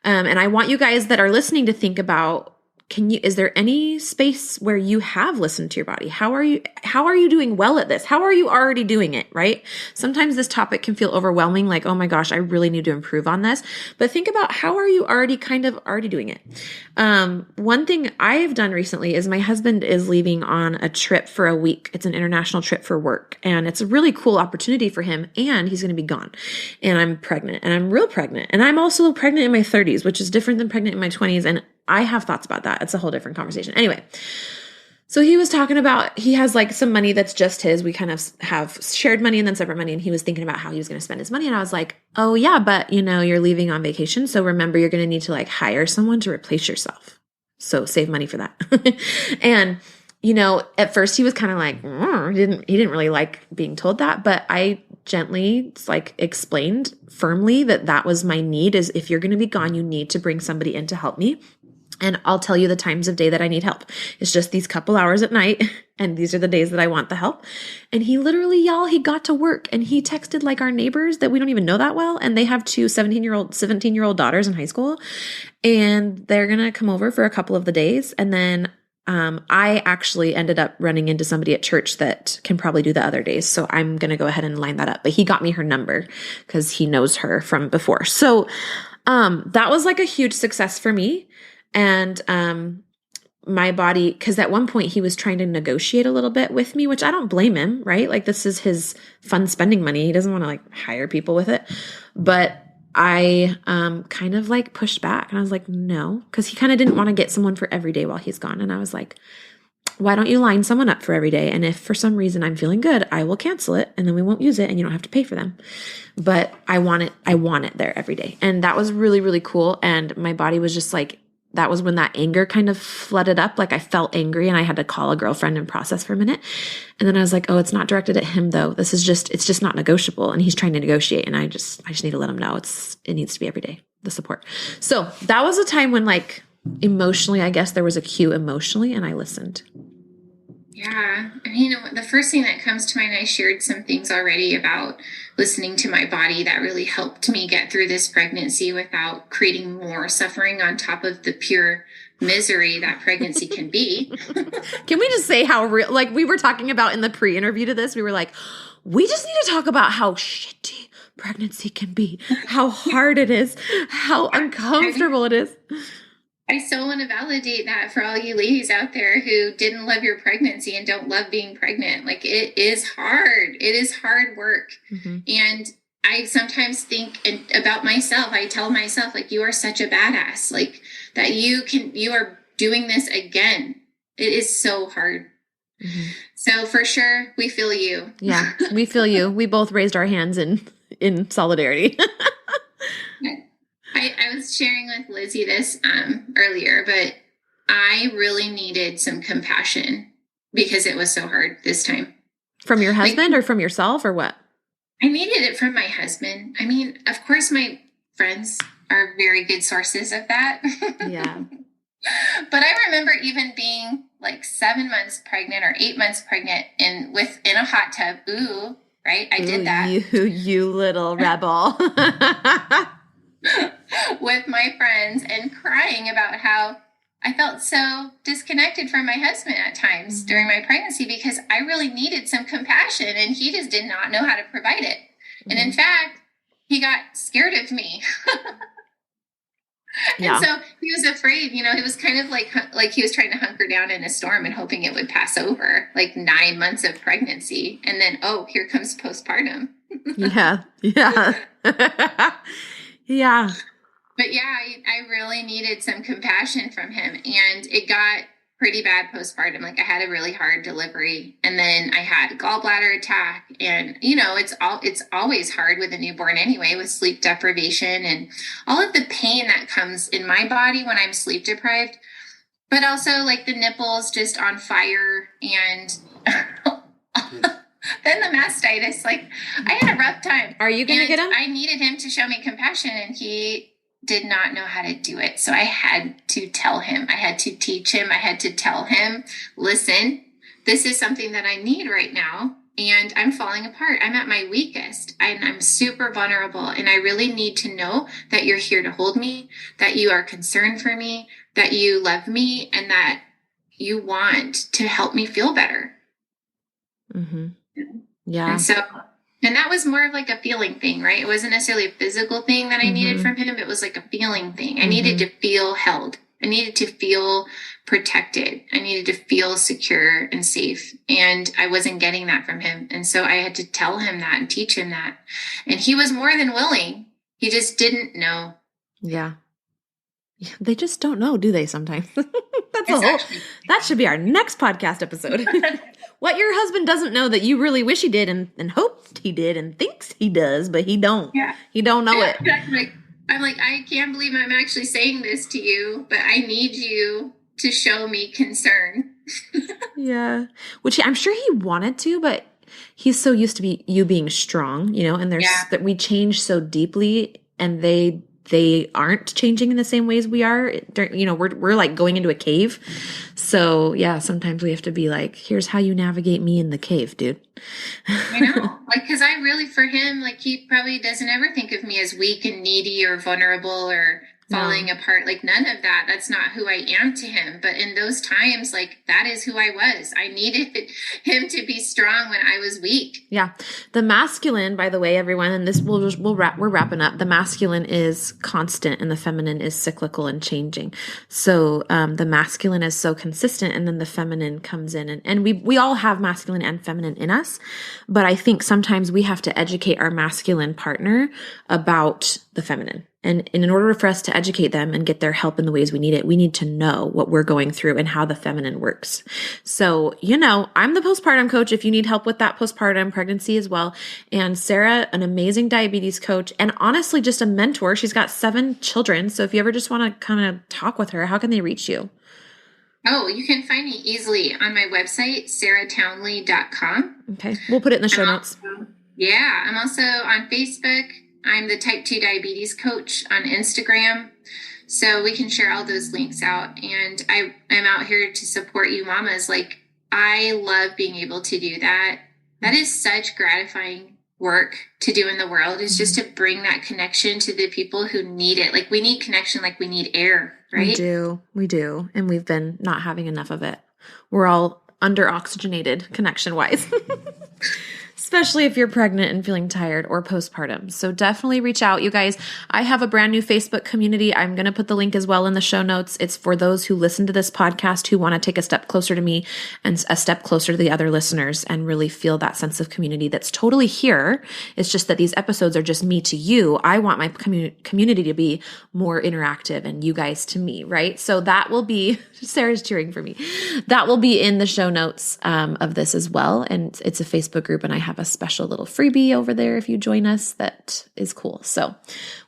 And I want you guys that are listening to think about, is there any space where you have listened to your body? How are you doing well at this? How are you already doing it, right? Sometimes this topic can feel overwhelming, oh my gosh, I really need to improve on this. But think about, how are you already doing it? One thing I have done recently is my husband is leaving on a trip for a week. It's an international trip for work, and it's a really cool opportunity for him, and he's going to be gone. And I'm pregnant, and I'm real pregnant. And I'm also pregnant in my 30s, which is different than pregnant in my 20s. And I have thoughts about that. It's a whole different conversation. Anyway, so he was talking about, he has some money that's just his. We kind of have shared money and then separate money. And he was thinking about how he was going to spend his money. And I was like, oh yeah, but you're leaving on vacation. So remember, you're going to need to hire someone to replace yourself. So save money for that. And at first he was kind of like, he didn't really like being told that, but I gently explained firmly that was my need, is if you're going to be gone, you need to bring somebody in to help me. And I'll tell you the times of day that I need help. It's just these couple hours at night. And these are the days that I want the help. And he literally, y'all, he got to work and he texted our neighbors that we don't even know that well. And they have two 17-year-old daughters in high school. And they're going to come over for a couple of the days. And then I actually ended up running into somebody at church that can probably do the other days. So I'm going to go ahead and line that up. But he got me her number because he knows her from before. So that was a huge success for me. And my body, because at one point he was trying to negotiate a little bit with me, which I don't blame him, right? This is his fun spending money. He doesn't want to hire people with it. But I kind of pushed back, and I was like, no, because he kind of didn't want to get someone for every day while he's gone. And I was like, why don't you line someone up for every day? And if for some reason I'm feeling good, I will cancel it and then we won't use it and you don't have to pay for them. But I want it there every day. And that was really, really cool. And my body was just that was when that anger kind of flooded up. I felt angry and I had to call a girlfriend and process for a minute. And then I was like, oh, it's not directed at him though. It's just not negotiable. And he's trying to negotiate. And I just need to let him know it needs to be every day, the support. So that was a time when emotionally, I guess there was a cue emotionally, and I listened. Yeah. The first thing that comes to mind, I shared some things already about listening to my body that really helped me get through this pregnancy without creating more suffering on top of the pure misery that pregnancy can be. Can we just say how real, we were talking about in the pre-interview to this, we were like, we just need to talk about how shitty pregnancy can be, how hard it is, how uncomfortable it is. I so want to validate that for all you ladies out there who didn't love your pregnancy and don't love being pregnant. It is hard. It is hard work. Mm-hmm. And I sometimes think about myself. I tell myself, you are such a badass, that you are doing this again. It is so hard. Mm-hmm. So for sure, we feel you. Yeah, we feel you. We both raised our hands in solidarity. I was sharing with Lizzie this earlier, but I really needed some compassion because it was so hard this time. From your husband or from yourself or what? I needed it from my husband. Of course, my friends are very good sources of that. Yeah. But I remember even being 7 months pregnant or 8 months pregnant in a hot tub. Ooh, right? I did that. You little rebel. With my friends and crying about how I felt so disconnected from my husband at times during my pregnancy because I really needed some compassion and he just did not know how to provide it. And in fact, he got scared of me. Yeah. And so he was afraid, he was kind of like he was trying to hunker down in a storm and hoping it would pass over, 9 months of pregnancy. And then, oh, here comes postpartum. Yeah. Yeah. Yeah. But yeah, I really needed some compassion from him, and it got pretty bad postpartum. I had a really hard delivery, and then I had gallbladder attack, and it's always hard with a newborn anyway, with sleep deprivation and all of the pain that comes in my body when I'm sleep deprived, but also the nipples just on fire and then the mastitis. I had a rough time. Are you going to get him? I needed him to show me compassion, and he did not know how to do it. So I had to tell him. I had to teach him. I had to tell him, listen, this is something that I need right now, and I'm falling apart. I'm at my weakest, and I'm super vulnerable, and I really need to know that you're here to hold me, that you are concerned for me, that you love me, and that you want to help me feel better. Mm-hmm. Yeah. And that was more of a feeling thing, right? It wasn't necessarily a physical thing that I needed from him. It was a feeling thing. I needed to feel held. I needed to feel protected. I needed to feel secure and safe. And I wasn't getting that from him. And so I had to tell him that and teach him that. And he was more than willing. He just didn't know. Yeah. They just don't know, do they, sometimes? That should be our next podcast episode. What your husband doesn't know that you really wish he did and hoped he did and thinks he does, but he don't. Yeah. He don't know it. Exactly. I'm I can't believe I'm actually saying this to you, but I need you to show me concern. Yeah. Which I'm sure he wanted to, but he's so used to you being strong, and there's that we change so deeply, and they aren't changing in the same ways we are. We're like going into a cave. So yeah, sometimes we have to be like, here's how you navigate me in the cave, dude. I know, because I really, for him, he probably doesn't ever think of me as weak and needy or vulnerable or falling apart. None of that. That's not who I am to him. But in those times, that is who I was. I needed him to be strong when I was weak. Yeah. The masculine, by the way, everyone, and this we're wrapping up. The masculine is constant and the feminine is cyclical and changing. So, the masculine is so consistent, and then the feminine comes in, and we all have masculine and feminine in us. But I think sometimes we have to educate our masculine partner about the feminine. And in order for us to educate them and get their help in the ways we need it, we need to know what we're going through and how the feminine works. So, I'm the postpartum coach if you need help with that postpartum pregnancy as well. And Sarah, an amazing diabetes coach, and honestly, just a mentor. She's got 7 children. So if you ever just want to kind of talk with her, how can they reach you? Oh, you can find me easily on my website, sarahtownley.com. Okay. We'll put it in the show notes. I'm also on Facebook. I'm the type 2 diabetes coach on Instagram. So we can share all those links out. And I'm out here to support you mamas. I love being able to do that. That is such gratifying work to do in the world, is just to bring that connection to the people who need it. We need connection like we need air, right? We do. And we've been not having enough of it. We're all under oxygenated connection wise. Especially if you're pregnant and feeling tired or postpartum. So definitely reach out, you guys. I have a brand new Facebook community. I'm going to put the link as well in the show notes. It's for those who listen to this podcast who want to take a step closer to me and a step closer to the other listeners and really feel that sense of community that's totally here. It's just that these episodes are just me to you. I want my community to be more interactive and you guys to me, right? So that will be, Sarah's cheering for me. That will be in the show notes of this as well. And it's a Facebook group, and I have a special little freebie over there if you join us. That is cool. So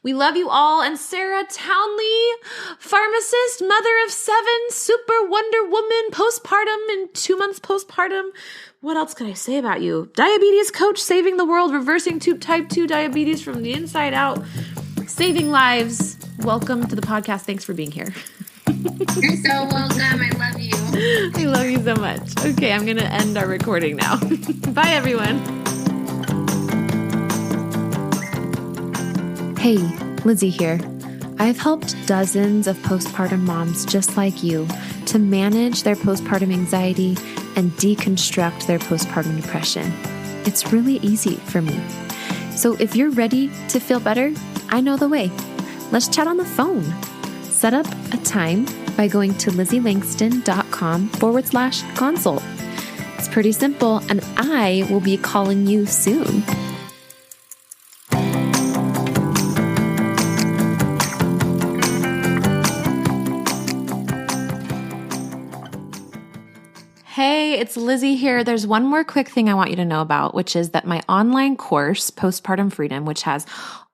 we love you all. And Sarah Townley, pharmacist, mother of 7, super Wonder Woman, postpartum and 2 months postpartum. What else could I say about you? Diabetes coach, saving the world, reversing type 2 diabetes from the inside out, saving lives. Welcome to the podcast. Thanks for being here. You're so welcome. I love you. I love you so much. Okay, I'm going to end our recording now. Bye, everyone. Hey, Lizzie here. I've helped dozens of postpartum moms just like you to manage their postpartum anxiety and deconstruct their postpartum depression. It's really easy for me. So if you're ready to feel better, I know the way. Let's chat on the phone. Set up a time by going to LizzieLangston.com/consult. It's pretty simple, and I will be calling you soon. Hey, it's Lizzie here. There's one more quick thing I want you to know about, which is that my online course, Postpartum Freedom, which has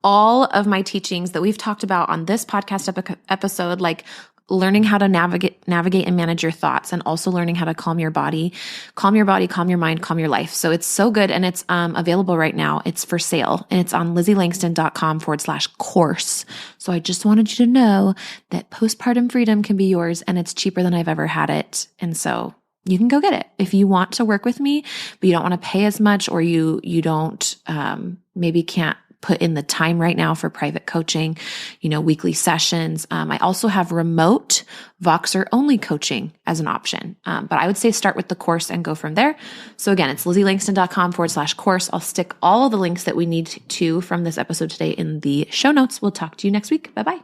all of my teachings that we've talked about on this podcast episode, like learning how to navigate and manage your thoughts, and also learning how to calm your body, calm your mind, calm your life. So it's so good. And it's available right now. It's for sale, and it's on LizzieLangston.com/course. So I just wanted you to know that Postpartum Freedom can be yours, and it's cheaper than I've ever had it. And so you can go get it if you want to work with me, but you don't want to pay as much, or you don't, maybe can't put in the time right now for private coaching, weekly sessions. I also have remote Voxer only coaching as an option. But I would say start with the course and go from there. So again, it's LizzieLangston.com/course. I'll stick all of the links that we need to from this episode today in the show notes. We'll talk to you next week. Bye-bye.